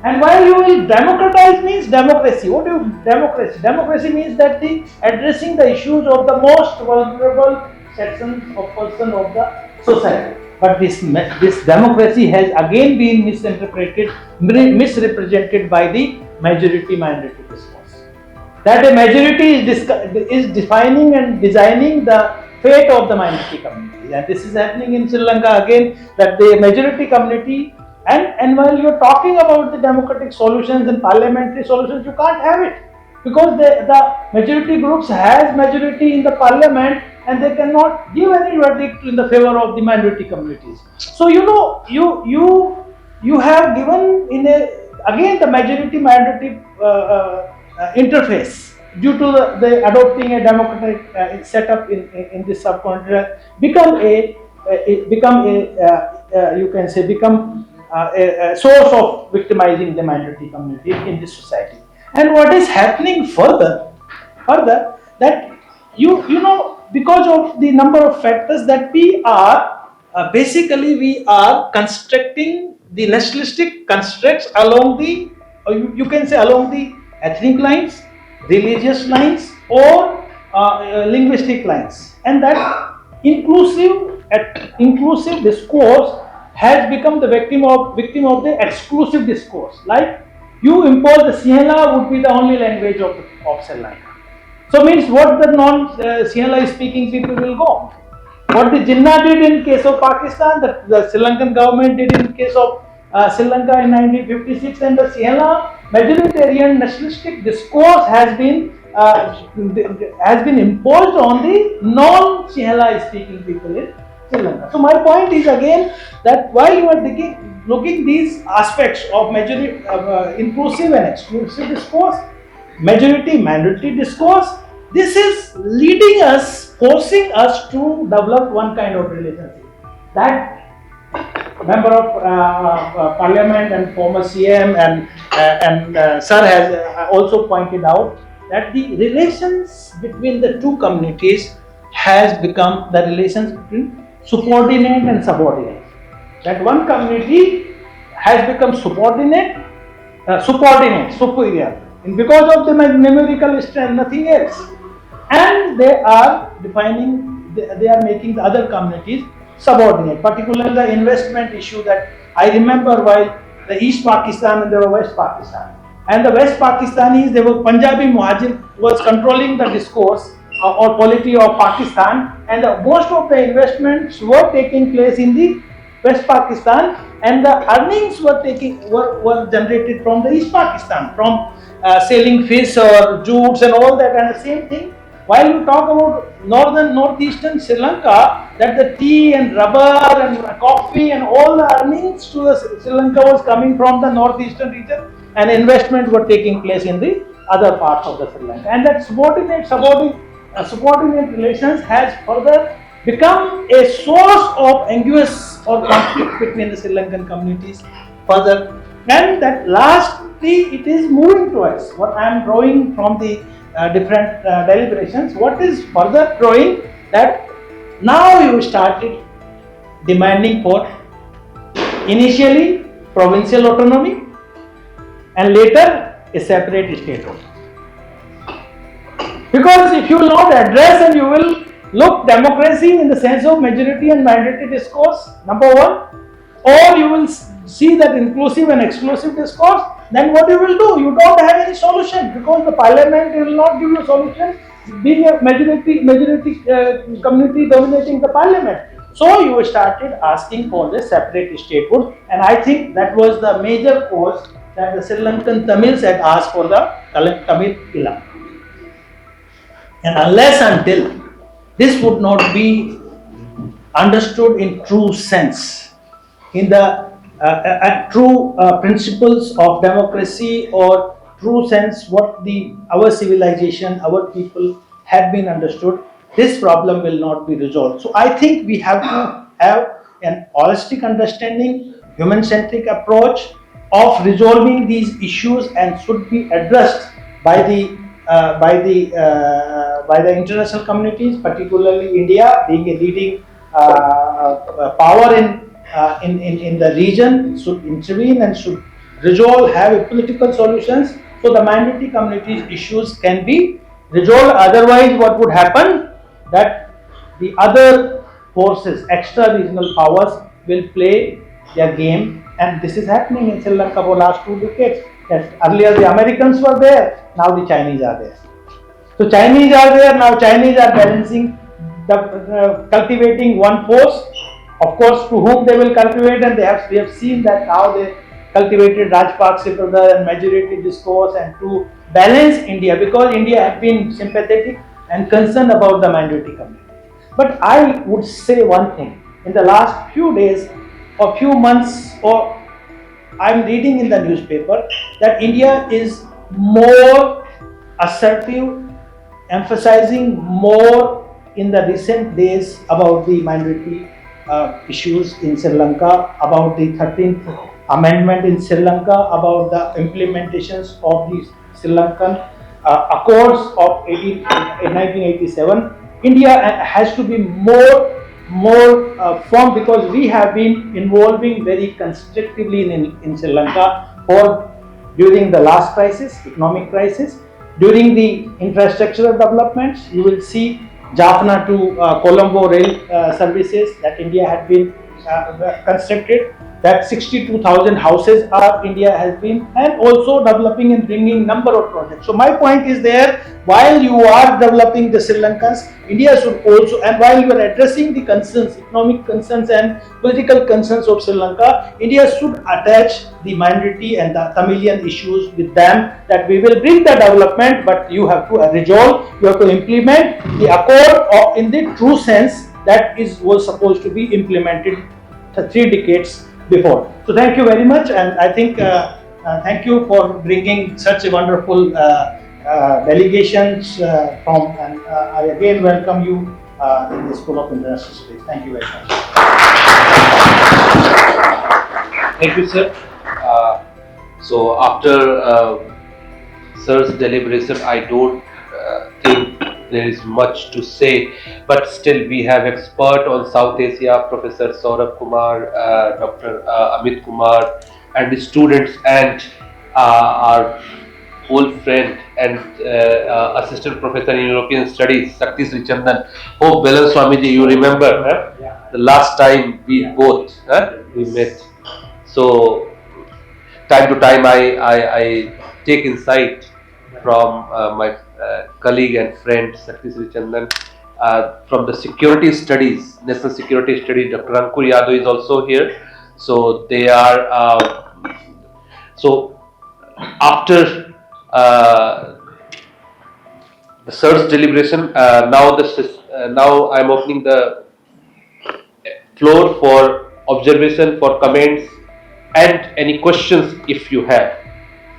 And while you will democratize means democracy. What do you democracy? Democracy means that the addressing the issues of the most vulnerable sections of person of the society. But this democracy has again been misrepresented by the majority-minority discourse. That a majority is defining and designing the fate of the minority community, and this is happening in Sri Lanka again. That the majority community. And while you're talking about the democratic solutions and parliamentary solutions, you can't have it because the majority groups has majority in the parliament and they cannot give any verdict in the favor of the minority communities. So you have given again the majority minority interface due to the adopting a democratic setup in this subcontinent become a source of victimizing the minority community in this society. And what is happening further that you know, because of the number of factors that we are we are constructing the nationalistic constructs along the you can say along the ethnic lines, religious lines, or linguistic lines, and that inclusive discourse has become the victim of the exclusive discourse. Like you impose the Sinhala would be the only language of Sri Lanka. So means what the non-Sinhala speaking people will go. What the Jinnah did in case of Pakistan, the Sri Lankan government did in case of Sri Lanka in 1956, and the Sinhala majoritarian nationalistic discourse has been imposed on the non-Sinhala speaking people in Sri Lanka. So my point is again that while you are looking these aspects of majority inclusive and exclusive discourse, majority minority discourse, this is leading us, forcing us to develop one kind of relationship. That member of parliament and former CM and Sir has also pointed out that the relations between the two communities has become the relations between subordinate and subordinate. That one community has become superior, and because of the numerical strength, nothing else. And they are making the other communities subordinate, particularly the investment issue that I remember while the East Pakistan and there were West Pakistan. And the West Pakistanis, they were Punjabi Muhajir was controlling the discourse or polity of Pakistan, and most of the investments were taking place in the West Pakistan, and the earnings were generated from the East Pakistan, from selling fish or jutes and all that. And the same thing, while you talk about northeastern Sri Lanka, that the tea and rubber and coffee and all the earnings to the Sri Lanka was coming from the northeastern region, and investment were taking place in the other parts of the Sri Lanka. And that subordinate relations has further become a source of anguish or conflict between the Sri Lankan communities further. And that lastly, it is moving towards what I am drawing from the different deliberations. What is further drawing that now you started demanding for initially provincial autonomy and later a separate statehood. Because if you will not address and you will look democracy in the sense of majority and minority discourse, number one, or you will see that inclusive and exclusive discourse, then what you will do? You don't have any solution because the parliament will not give you solution being a majority community dominating the parliament. So you started asking for the separate statehood, and I think that was the major cause that the Sri Lankan Tamils had asked for the Tamil Ilam. And unless until this would not be understood in true sense, in the true principles of democracy or true sense what our civilization, our people have been understood, this problem will not be resolved. So I think we have to have an holistic understanding, human-centric approach of resolving these issues, and should be addressed by the international communities, particularly India being a leading power in the region should intervene and should resolve, have political solutions, so the minority communities issues can be resolved. Otherwise, what would happen, that the other forces, extra regional powers, will play their game, and this is happening in Sri Lanka for last 2 decades. Yes, earlier the Americans were there, now the Chinese are there. So Chinese are there, now Chinese are balancing the cultivating one force, of course, to whom they will cultivate, and we have seen that how they cultivated Rajpaksa and majority discourse, and to balance India, because India had been sympathetic and concerned about the minority community. But I would say one thing, in the last few days or few months, or I'm reading in the newspaper that India is more assertive, emphasizing more in the recent days about the minority issues in Sri Lanka, about the 13th Amendment in Sri Lanka, about the implementations of the Sri Lankan Accords of 1987. India has to be more firm, because we have been involving very constructively in Sri Lanka during the last crisis, economic crisis, during the infrastructural developments. You will see Jaffna to Colombo rail services that India had been constructed, that 62,000 houses India has been, and also developing and bringing number of projects. So my point is there, while you are developing the Sri Lankans, India should also, and while you are addressing the concerns, economic concerns and political concerns of Sri Lanka, India should attach the minority and the Tamilian issues with them, that we will bring the development, but you have to resolve, you have to implement the accord in the true sense that was supposed to be implemented 3 decades before. So thank you very much, and I think thank you for bringing such a wonderful delegations from, and I again welcome you in the School of International Studies. Thank you very much. Thank you, sir. So after sir's deliberation, I don't think there is much to say, but still we have expert on South Asia, Professor Saurabh Kumar, Dr. Amit Kumar, and the students, and our old friend and assistant professor in European Studies, Sakti Sri Chandan. Hope Velan Swamiji, you remember the last time we both we met. So time to time I take insight from my colleague and friend Sakti Sri Chandan. From the security studies, national security studies, Dr. Ankur Yadav is also here. So they are, so after the search deliberation, now I am opening the floor for observation, for comments, and any questions if you have.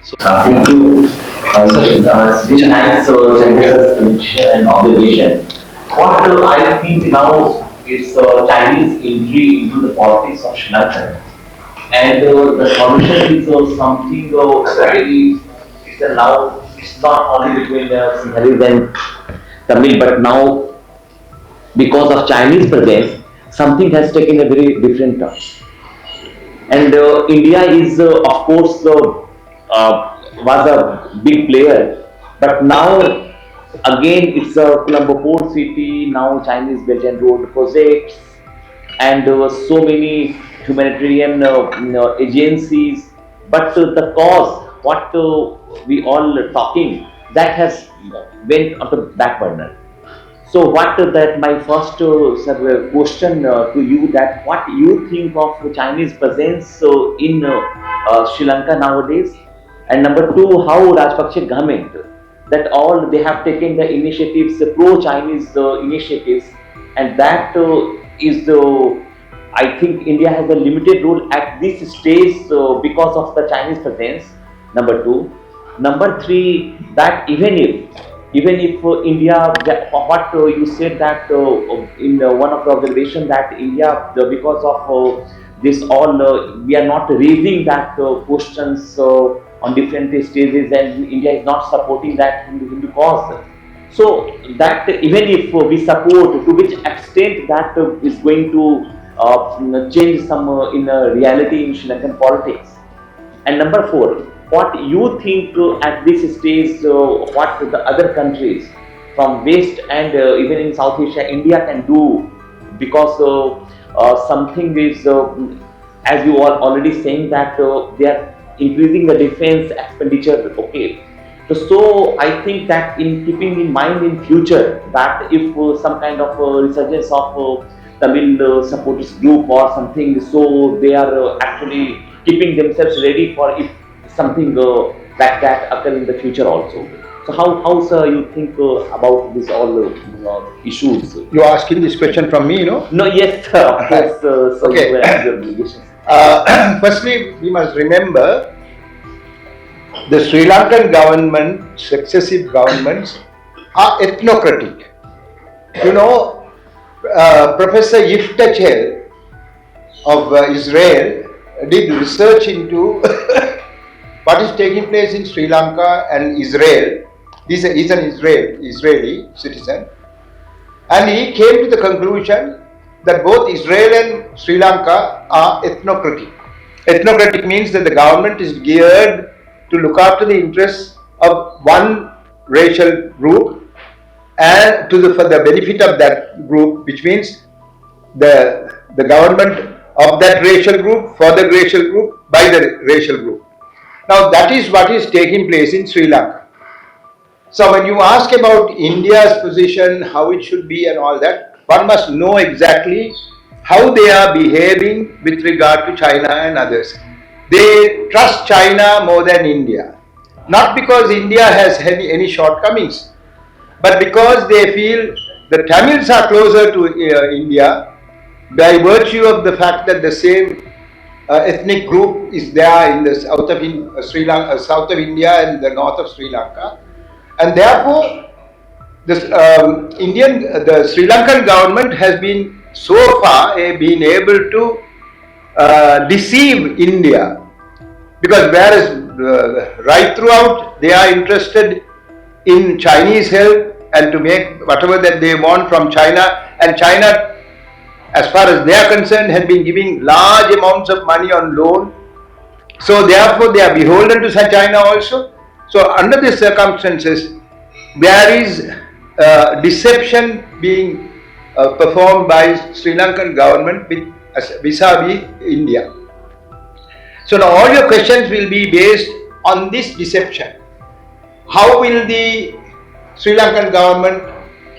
So, thank you. Such a nice speech and observation. What I think now is Chinese entry into the politics of Sri Lanka, and the solution is something very. It's not only between Sinhalese and Tamil, but now because of Chinese presence, something has taken a very different turn. And India is, of course, was a big player, but now again it's a Colombo port city. Now Chinese Belt and Road projects, and so many humanitarian agencies. But the cause, what we all talking, that has went on the back burner. So what that my first question to you, that what you think of Chinese presence in Sri Lanka nowadays, and number two, how Rajpaksa government, that all they have taken the initiatives, pro-Chinese initiatives, and that is I think India has a limited role at this stage because of the Chinese presence. Number two. Number three, that even if India, what you said that in one of the observation that India, because of this all, we are not raising that questions on different stages, and India is not supporting that Hindu cause. So that even if we support, to which extent that is going to change some in reality in Sri Lankan politics. And number four, what you think at this stage, what the other countries from West and even in South Asia, India can do, because something is, as you are already saying that they are increasing the defense expenditure. Okay, so I think that in keeping in mind in future that if some kind of resurgence of Tamil supporters group or something, so they are actually keeping themselves ready for if something like that occur in the future also. So how sir you think about this all issues? You are asking this question from me, you know? No, yes, sir, of course. So Okay. you will have your obligations. Firstly, we must remember the Sri Lankan government, successive governments are ethnocratic. You know, Professor Yiftachel of Israel did research into what is taking place in Sri Lanka and Israel. He's an Israeli citizen, and he came to the conclusion that both Israel and Sri Lanka are ethnocratic. Ethnocratic means that the government is geared to look after the interests of one racial group and for the benefit of that group, which means the government of that racial group, for the racial group, by the racial group. Now that is what is taking place in Sri Lanka. So when you ask about India's position, how it should be and all that, one must know exactly how they are behaving with regard to China and others. They trust China more than India. Not because India has any shortcomings, but because they feel the Tamils are closer to India by virtue of the fact that the same ethnic group is there in the south of India and the north of Sri Lanka. And therefore, the Sri Lankan government has been so far been able to deceive India, because whereas right throughout they are interested in Chinese help and to make whatever that they want from China, and China, as far as they are concerned, has been giving large amounts of money on loan. So therefore they are beholden to China also. So under these circumstances, there is deception being performed by Sri Lankan government vis-a-vis India. So now all your questions will be based on this deception. How will the Sri Lankan government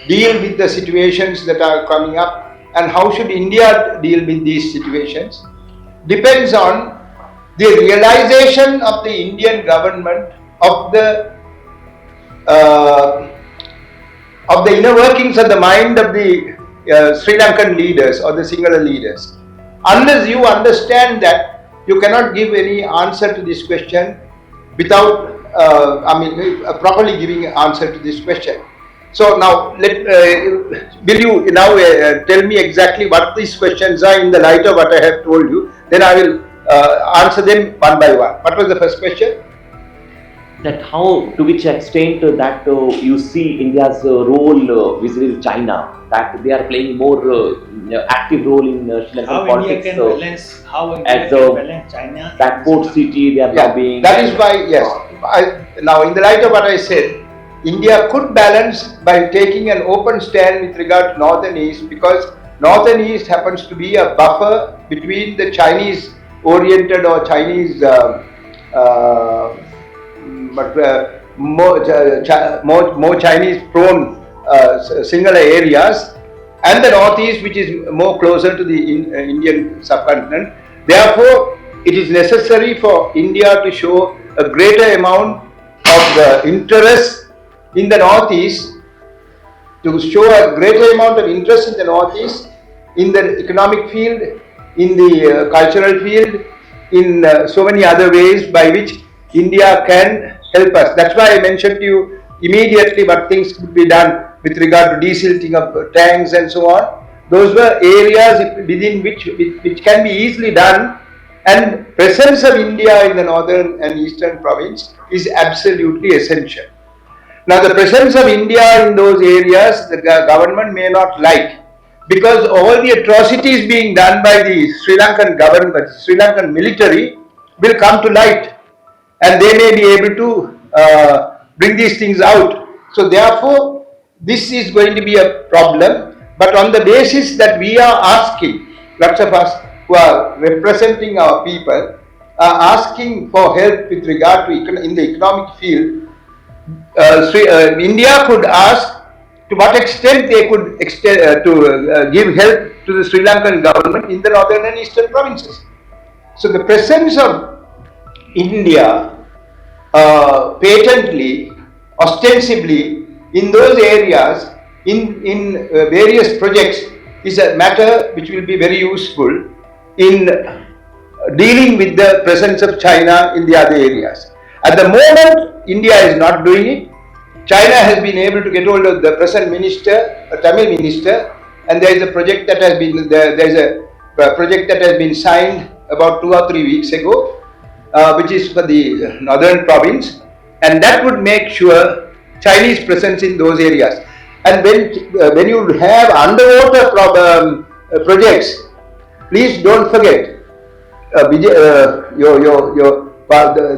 deal with the situations that are coming up, and how should India deal with these situations? Depends on the realization of the Indian government of the inner workings of the mind of the Sri Lankan leaders or the singular leaders. Unless you understand that, you cannot give any answer to this question without properly giving an answer to this question. So now, will you now tell me exactly what these questions are in the light of what I have told you? Then I will answer them one by one. What was the first question? That how, to which extent that you see India's role vis-a-vis China, that they are playing more active role in Sri Lankan How politics. India can balance, how India as can balance China. that port city they are now being. That is why, yes. Now, in the light of what I said, India could balance by taking an open stand with regard to North and East, because North and East happens to be a buffer between the Chinese oriented or Chinese more Chinese prone singular areas, and the Northeast, which is more closer to the Indian subcontinent. Therefore, it is necessary for India to show a greater amount of interest in the Northeast, to show a greater amount of interest in the Northeast, in the economic field, in the cultural field, in so many other ways by which India can help us. That's why I mentioned to you immediately what things could be done with regard to desilting of tanks and so on. Those were areas within which can be easily done, and presence of India in the northern and eastern province is absolutely essential. Now, the presence of India in those areas, the government may not like, because all the atrocities being done by the Sri Lankan government, Sri Lankan military, will come to light, and they may be able to bring these things out. So, therefore, this is going to be a problem. But on the basis that we are asking, lots of us who are representing our people are asking for help with regard to in the economic field. India could ask to what extent they could give help to the Sri Lankan government in the northern and eastern provinces. So the presence of India patently, ostensibly in those areas in various projects is a matter which will be very useful in dealing with the presence of China in the other areas. At the moment, India is not doing it. China has been able to get hold of the present minister, a Tamil minister, and there is a project that has been project that has been signed about 2 or 3 weeks ago, which is for the northern province, and that would make sure Chinese presence in those areas. And when you have underwater projects, please don't forget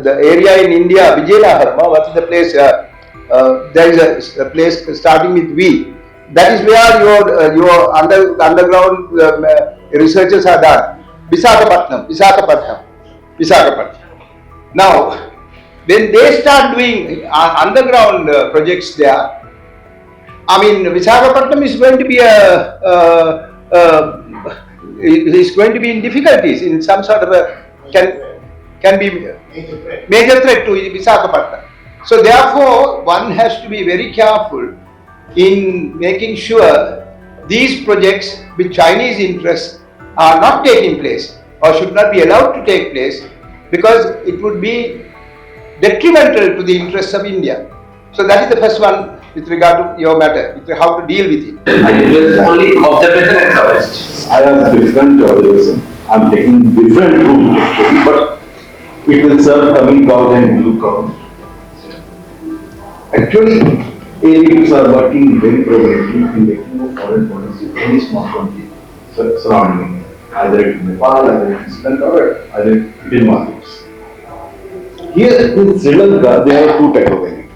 the area in India, Vijayanagarama, what is the place? There is a place starting with V. That is where your underground researches are done. Visakhapatnam. Now, when they start doing underground projects there, I mean, Visakhapatnam is going to be is going to be in difficulties, in some sort of a can be major threat to Visakhapatnam. So therefore, one has to be very careful in making sure these projects with Chinese interests are not taking place or should not be allowed to take place, because it would be detrimental to the interests of India. So that is the first one with regard to your matter, with how to deal with it. It was only observation and coverage. I have different journalism. I'm taking different route actually, but it will serve coming crowd and blue crowd. Actually, elites are working very prominently in making a foreign policy of any small country surrounding, either it is Nepal, either it is Sri Lanka, or either it is Maldives. Here in Sri Lanka, there are two types of elites.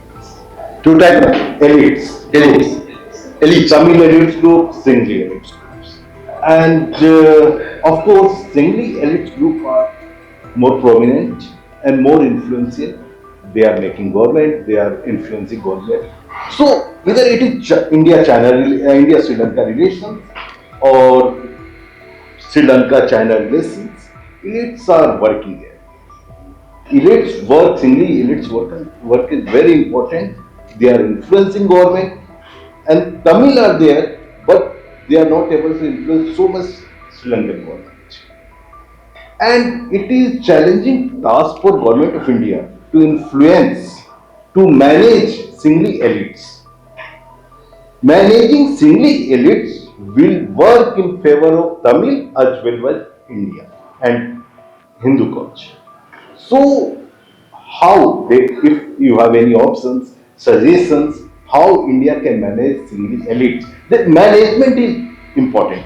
Two types of elites. Elites. Tamil elites group, Singli elites groups. And of course, Singli elites group are more prominent and more influential. They are making government, they are influencing government. So, whether it is India-Sri Lanka relations or Sri Lanka-China relations, elites are working there. Elites work, Singli elites work is very important. They are influencing government, and Tamil are there, but they are not able to influence so much Sri Lankan government. And it is challenging task for government of India to influence, to manage Singli elites. Managing Singli elites will work in favor of Tamil as well as India and Hindu culture. So, if you have any options, suggestions, how India can manage Singli elites, the management is important.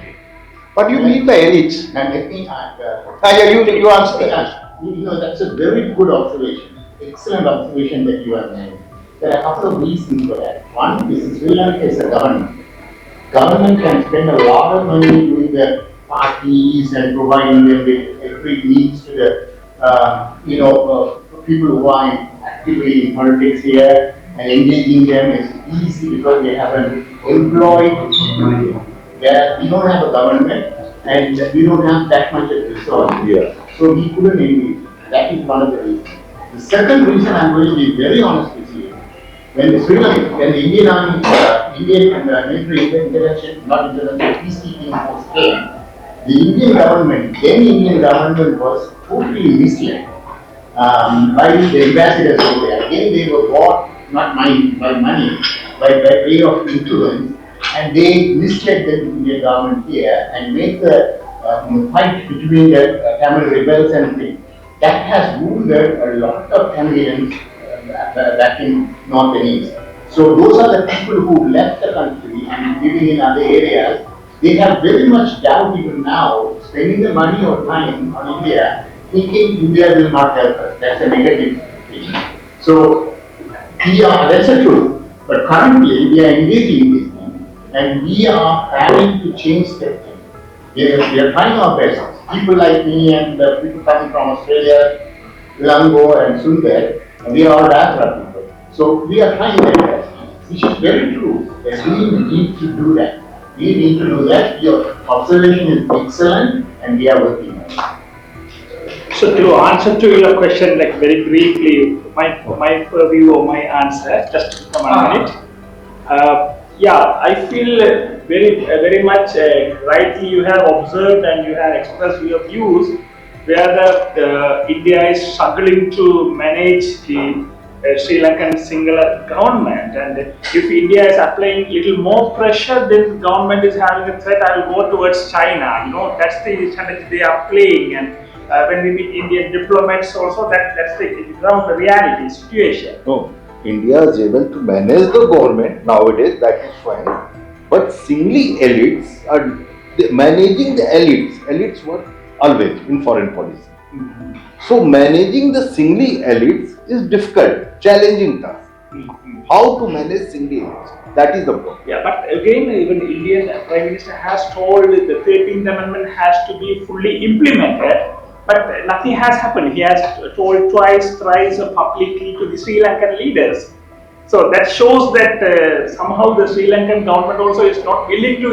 What do you mean by elites? And let me add, You answer that. that's a very good observation. Excellent observation that you have made. There are a couple of reasons for that. One is Sri Lanka is a government. Government can spend a lot of money doing the parties and providing them with every needs to the people who are actively in politics here, and engaging them is easy because they have an employed people. We don't have a government and we don't have that much of resource. Yeah. So we couldn't engage. That is one of the reasons. The second reason, I'm going to be very honest with you, when the Indian Army, Indian military peacekeeping force came, the Indian government was totally misled by the ambassadors over there. Again, they were bought not by money, but by way of influence, and they misled the Indian government here and made the fight between the Tamil rebels and things. That has wounded a lot of Tamilians back in North and East. So those are the people who left the country and living in other areas. They have very much doubt even now, spending the money or time on India, thinking India will not help us. That's a negative thing. So that's the truth. But currently we are engaging in this thing and we are planning to change that thing. We are trying our best. People like me and people coming from Australia, Lango and Sundar, we are all diaspora people. So we are trying our best, which is very true. That we need to do that. We need to do that. Your observation is excellent and we are working on it. So to answer to your question, like very briefly, my view or my answer, just come a minute. Yeah, I feel very much rightly you have observed and you have expressed your views where the India is struggling to manage the Sri Lankan singular government, and if India is applying little more pressure, then the government is having a threat. I will go towards China. You know, that's the strategy they are playing, and when we meet Indian diplomats, also that's the ground reality situation. No, India is able to manage the government nowadays. That is fine, but singly elites are managing the elites. Elites were always in foreign policy. So managing the singly elites is difficult, challenging task. How to manage singly elites? That is the problem. Yeah, but again, even Indian Prime Minister has told the 13th Amendment has to be fully implemented, but nothing has happened. He has told twice, thrice publicly to the Sri Lankan leaders. So that shows that somehow the Sri Lankan government also is not willing to,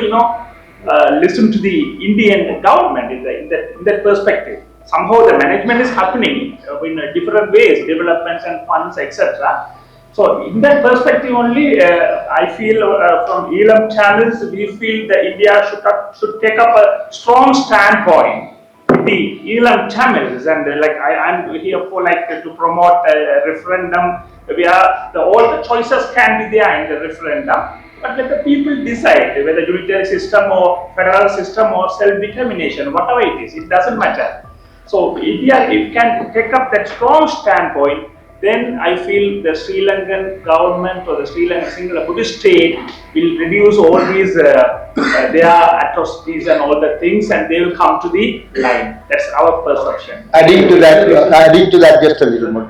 listen to the Indian government in that perspective. Somehow the management is happening in different ways, developments and funds, etc. So in that perspective only, I feel from Elam channels, we feel that India should take up a strong standpoint with the Elam channels, and like I'm here for to promote a referendum where all the choices can be there in the referendum. But let the people decide whether unitary system or federal system or self-determination, whatever it is, it doesn't matter. So India, if can take up that strong standpoint, then I feel the Sri Lankan government or the Sri Lankan singular Buddhist state will reduce all these their atrocities and all the things, and they will come to the line. That's our perception. Adding to that just a little more.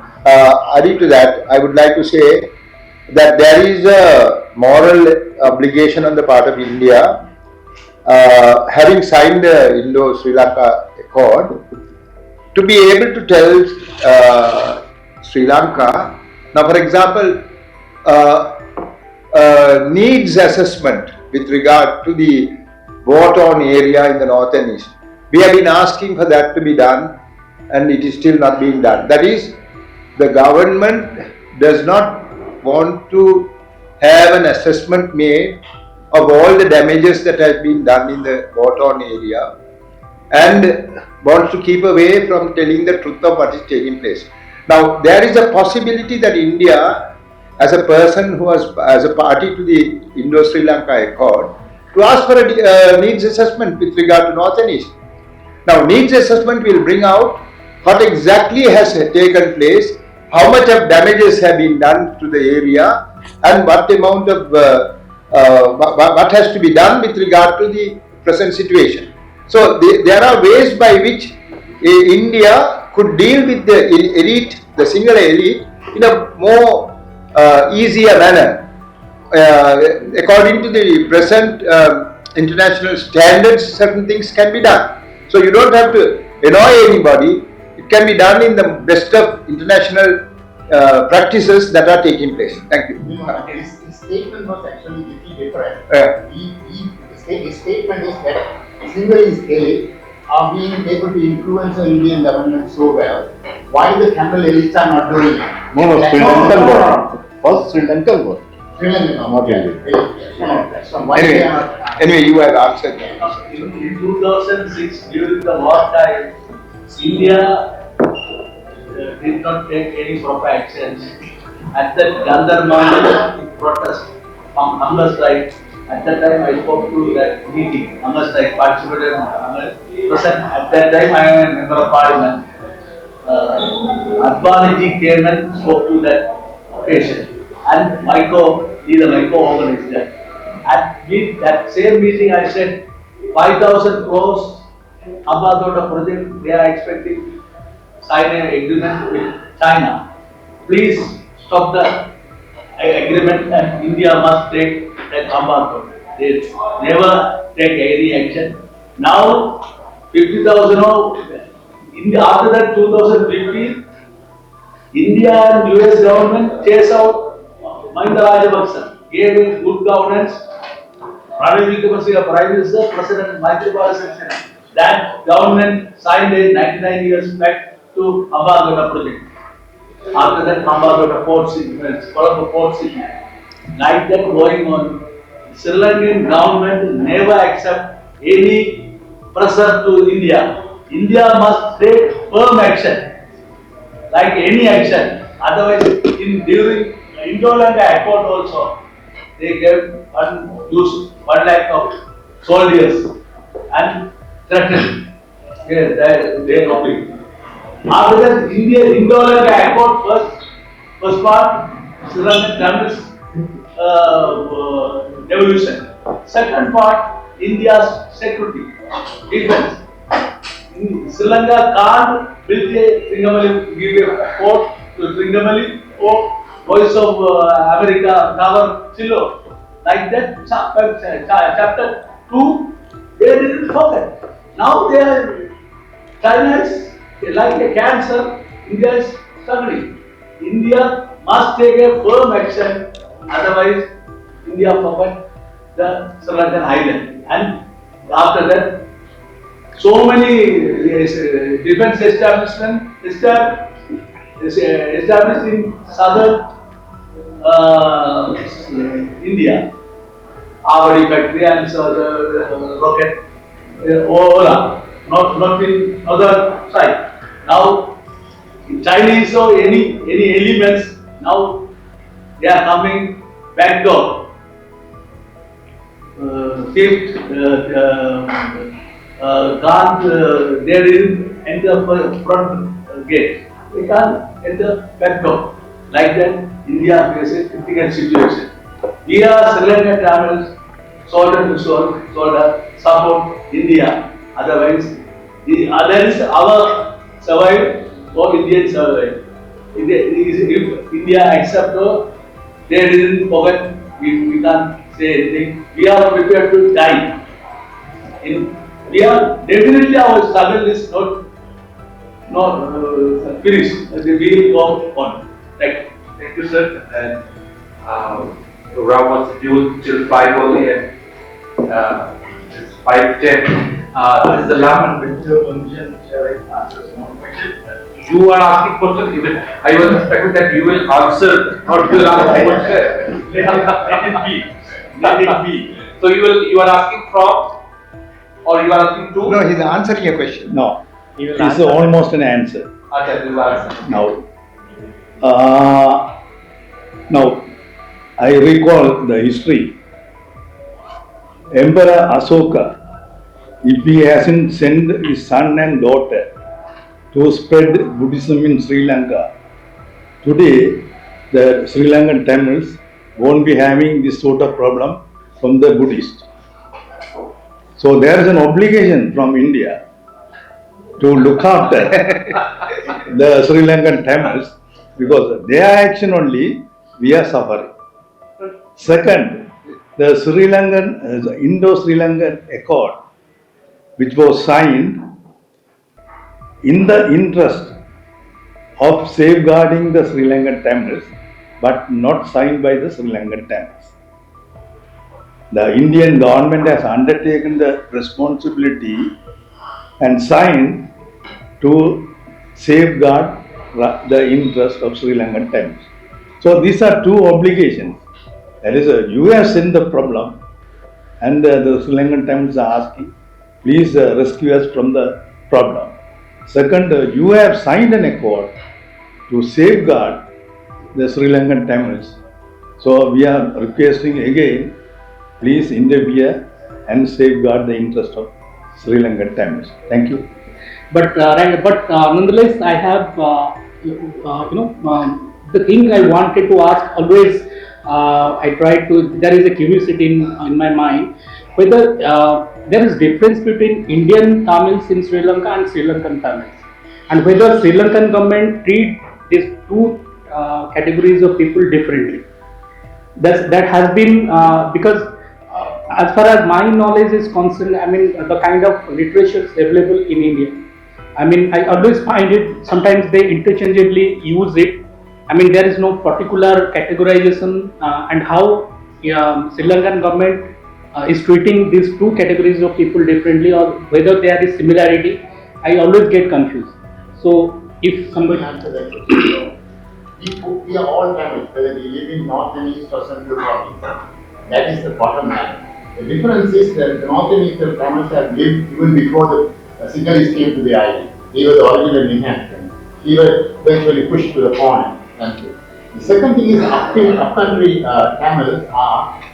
Adding to that, I would like to say that there is a moral obligation on the part of India, having signed the Indo-Sri Lanka Accord, to be able to tell Sri Lanka, now for example, needs assessment with regard to the war-torn area in the north and east. We have been asking for that to be done, and it is still not being done. That is, the government does not want to have an assessment made of all the damages that have been done in the war-torn area, and wants to keep away from telling the truth of what is taking place. Now, there is a possibility that India, as a person who was as a party to the Indo-Sri Lanka Accord, to ask for a needs assessment with regard to North and East. Now, needs assessment will bring out what exactly has taken place, how much of damages have been done to the area, and what amount of what has to be done with regard to the present situation. So there are ways by which India could deal with the elite, the singular elite, in a more easier manner. According to the present international standards, certain things can be done. So you don't have to annoy anybody. It can be done in the best of international practices that are taking place. Thank you. His statement was actually a little different. His statement is that single elite are being able to influence the Indian government so well. Why the Tamil elites are not doing it? No, Sri Lankan war. First Sri Lankan war. Sri Lankan, not India. Anyway, you have answered. In 2006, during the wartime, India did not take any proper actions. At that Gandhar Mountain protest from hunger strike, at that time I spoke to that meeting, hunger strike, participated present. At that time I am a member of parliament. Advaniji came and spoke to that occasion. And Maiko either like co-organized that. At that same meeting, I said 5,000 crores Ambadota project, they are expecting sign an agreement with China. Please stop the agreement and India must take that Ambadota. They never take any action. Now 50,000 after that 2015, India and US government chase out Mahinda Rajapaksa, gave him good governance. Ranil Wickremesinghe Prime Minister, President Maithripala Sirisena. That government signed a 99 years back to Ambadota project. After that, Ambadota port city, Colombo port city. Like that going on, Sri Lankan government never accept any pressure to India. India must take firm action, like any action. Otherwise, during Indo-Lanka Accord also, they gave used 1 lakh of soldiers and threatened. They copied. After that, Indo-Lanka Accord first part, Sri Lankan Tamils devolution. Second part, India's security, defense. Sri Lanka can't build a Trincomalee, give a port to Trincomalee or Voice of America cover Chilo. Like that, chapter 2, they didn't forget. Now they are, China is like a cancer, India is struggling. India must take a firm action, otherwise India forget the Sri Lankan island. And after that, so many defense establishments established in southern India. Avadi factory and the rocket, Ola, not in other side. Now, Chinese or any elements, now they are coming back door. Fifth, they didn't enter front gate. They can't enter back door. Like that, India faces a critical situation. We are Sri Lankan Tamils, shoulder to shoulder, support India. Otherwise, that is our survival or Indian survival. If India accepts or they didn't forget, we can't say anything. We are prepared to die. We are definitely, our struggle is not finished. We will go on. Thank you, sir. And program was scheduled till 5 only, and it's 5:10. This is the last one. You are asking questions. Even I was expecting that you will answer, not you will ask question. Let it be. Let it be. So you are asking from, or you are asking to? No, he's answering a question. No, it's almost an answer. Okay, you will answer. Now, I recall the history. Emperor Asoka, if he hasn't sent his son and daughter to spread Buddhism in Sri Lanka, today the Sri Lankan Tamils won't be having this sort of problem from the Buddhists. So there is an obligation from India to look after the Sri Lankan Tamils, because their action only we are suffering. Second, the Sri Lankan, Indo-Sri Lankan Accord, which was signed in the interest of safeguarding the Sri Lankan Tamils, but not signed by the Sri Lankan Tamils. The Indian government has undertaken the responsibility and signed to safeguard the interest of Sri Lankan Tamils. So these are two obligations. That is, you have seen the problem, and the Sri Lankan Tamils are asking, please rescue us from the problem. Second, you have signed an accord to safeguard the Sri Lankan Tamils. So we are requesting again, please interfere and safeguard the interest of Sri Lankan Tamils. Thank you. But nonetheless, I have the thing I wanted to ask always I try to. There is a curiosity in my mind whether there is difference between Indian Tamils in Sri Lanka and Sri Lankan Tamils, and whether Sri Lankan government treat these two categories of people differently. That has been because as far as my knowledge is concerned, I mean the kind of literature available in India. I mean I always find it. Sometimes they interchangeably use it. I mean there is no particular categorization and how Sri Lankan government is treating these two categories of people differently, or whether there is similarity. I always get confused. So if somebody Answer that question. We are all Tamils, whether we live in North and East or Central province. That is the bottom line. The difference is that the North and Eastern Tamils have lived even before the Sinhalese came to the island. They were the original inhabitants. They were eventually pushed to the foreign country. The second thing is upcountry Tamils are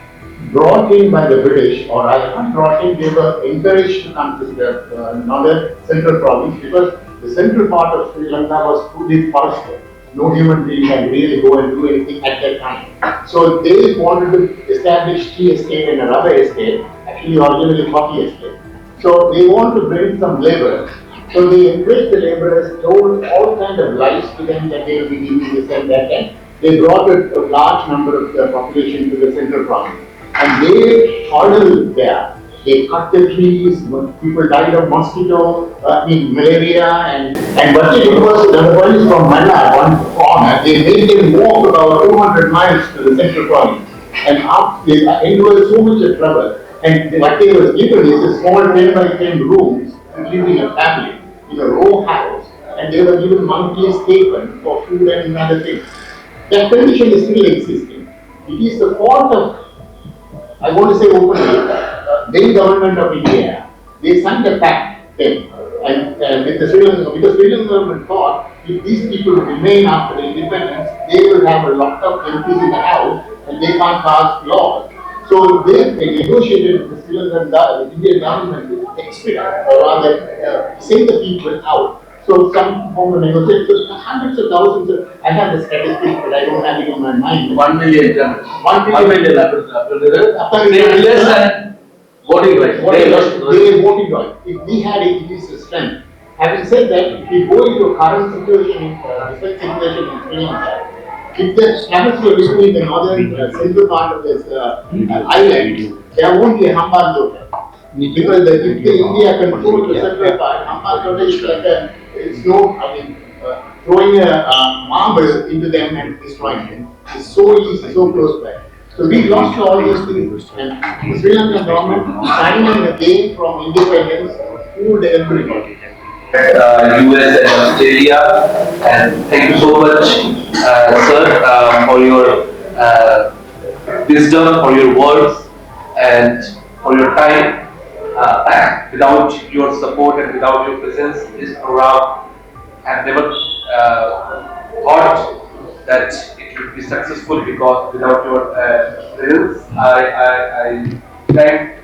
brought in by the British, or rather not brought in, they were encouraged to come to the northern central province because the central part of Sri Lanka was fully forested. No human being can really go and do anything at that time. So they wanted to establish tea estate and a rubber estate, actually originally coffee estate. So they want to bring some laborers. So they encouraged the laborers, told all kinds of lies to them that they will be giving this and that, and they brought a large number of the population to the central province. And they toiled there. They cut the trees, people died of mosquito, malaria, and but it was the police from Manila, one corner, they made them walk about 200 miles to the central province. And they endured so much of trouble. And what they were given is a small 10 by 10 rooms to live in a family, in a row house. And they were given monthly stipend for food and other things. That condition is still existing. It is the fault of, I want to say openly, then government of India, they signed a pact then, and with the Sri Lankan government thought if these people remain after the independence, they will have a lot of MPs in the house and they can't pass laws. So they negotiated with the Sri Lankan the Indian government to expedite or rather send the people out. So some form of negotiation, hundreds of thousands of, I have the statistics but I don't have it in my mind. 1 million Tamils. 1 million. Less than voting rights. They were voting rights. If we had it, it is a strength. Having said that, if we go into a current situation, different situation in Sri Lanka, if the Tamils were living in the northern central part of this island, there won't be a Hambantota. Because if the India controls the central part, Hambantota is like a throwing a marble into them and destroying them. It's so easy, so close by. So we lost all these things, and the Sri Lankan government signing the game from independence fooled everybody. US and Australia, and thank you so much, sir, for your wisdom, for your words, and for your time. Without your support and without your presence, this program have never thought that it would be successful, because without your presence, I thank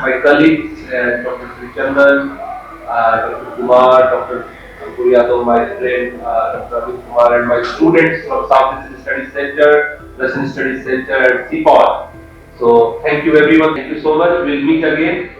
my colleagues, Dr. Sri Chandan, Dr. Kumar, Dr. Kuriyato, my friend, Dr. Abhi Kumar, and my students from South Asian Studies Center, Russian Studies Center, CPOD. So thank you everyone, thank you so much. We'll meet again.